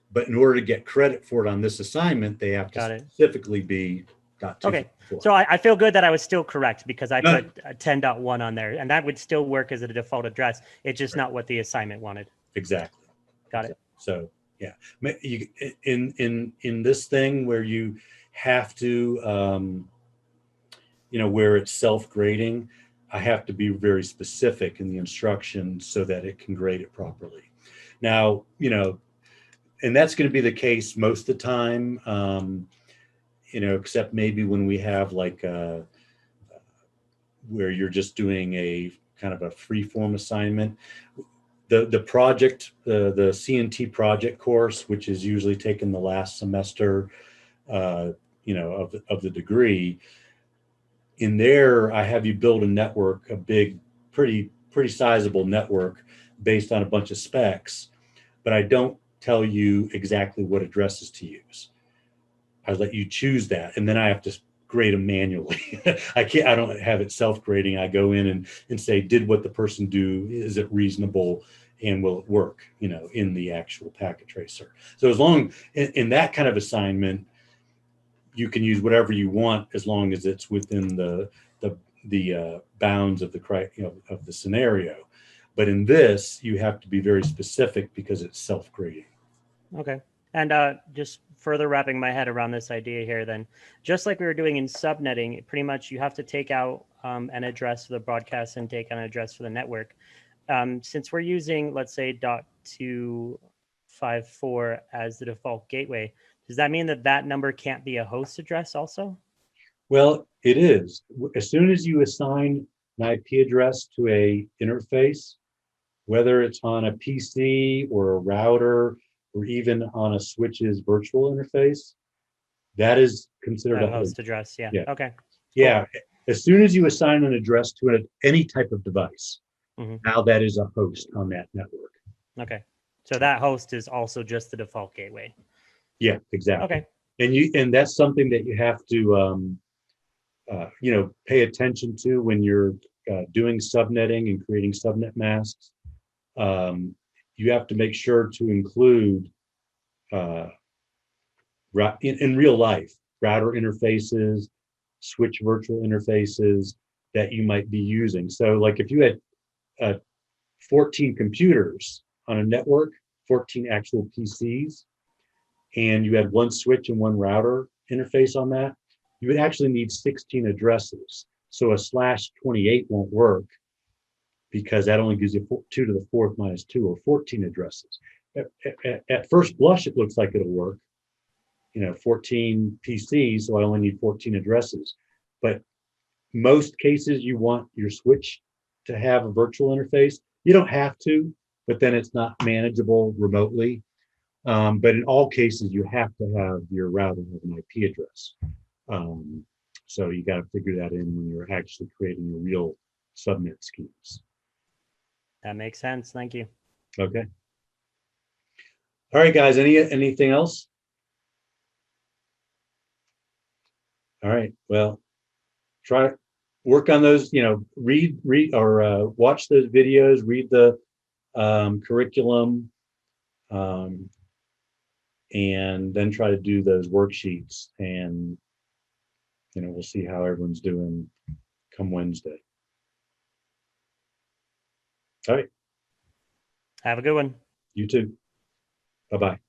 Speaker 2: But in order to get credit for it on this assignment, they have to specifically be .254.
Speaker 3: Okay, so I feel good that I was still correct because I put 10.1 on there, and that would still work as a default address. It's just not what the assignment wanted.
Speaker 2: Exactly.
Speaker 3: Got it.
Speaker 2: So yeah, in this thing where you have to, where it's self-grading, I have to be very specific in the instructions so that it can grade it properly. Now, and that's going to be the case most of the time, except maybe when we have like where you're just doing a kind of a free form assignment. The project, the CNT project course, which is usually taken the last semester, of the degree. In there, I have you build a network, a big, pretty sizable network based on a bunch of specs, but I don't tell you exactly what addresses to use. I let you choose that, and then I have to grade them manually. I don't have it self-grading. I go in and say, did what the person do, is it reasonable, and will it work, in the actual packet tracer. So as long in that kind of assignment, you can use whatever you want as long as it's within the bounds of of the scenario. But in this, you have to be very specific because it's self-grading.
Speaker 3: Okay. And just further wrapping my head around this idea here, then, just like we were doing in subnetting, pretty much you have to take out an address for the broadcast and take an address for the network. Since we're using, let's say, .254 as the default gateway, does that mean that number can't be a host address also?
Speaker 2: Well, it is. As soon as you assign an IP address to a interface, whether it's on a PC or a router or even on a switch's virtual interface, that is considered a
Speaker 3: host address. Yeah. Okay.
Speaker 2: Yeah. Cool. As soon as you assign an address to any type of device, now that is a host on that network.
Speaker 3: Okay. So that host is also just the default gateway.
Speaker 2: Yeah, exactly.
Speaker 3: Okay.
Speaker 2: And that's something that you have to pay attention to when you're doing subnetting and creating subnet masks. You have to make sure to include in real life router interfaces, switch virtual interfaces that you might be using. So like if you had 14 computers on a network, 14 actual PCs, and you had one switch and one router interface on that, you would actually need 16 addresses. So a /28 won't work because that only gives you 2 to the 4th minus 2, or 14 addresses. At first blush, it looks like it'll work. 14 PCs, so I only need 14 addresses. But most cases, you want your switch to have a virtual interface. You don't have to, but then it's not manageable remotely. But in all cases, you have to have your router have an IP address. So you got to figure that in when you're actually creating your real subnet schemes.
Speaker 3: That makes sense. Thank you.
Speaker 2: Okay. All right, guys. Anything else? All right. Well, try
Speaker 1: work on those, read or watch those videos, read the curriculum, and then try to do those worksheets, and we'll see how everyone's doing come Wednesday. All right.
Speaker 3: Have a good one.
Speaker 1: You too. Bye-bye.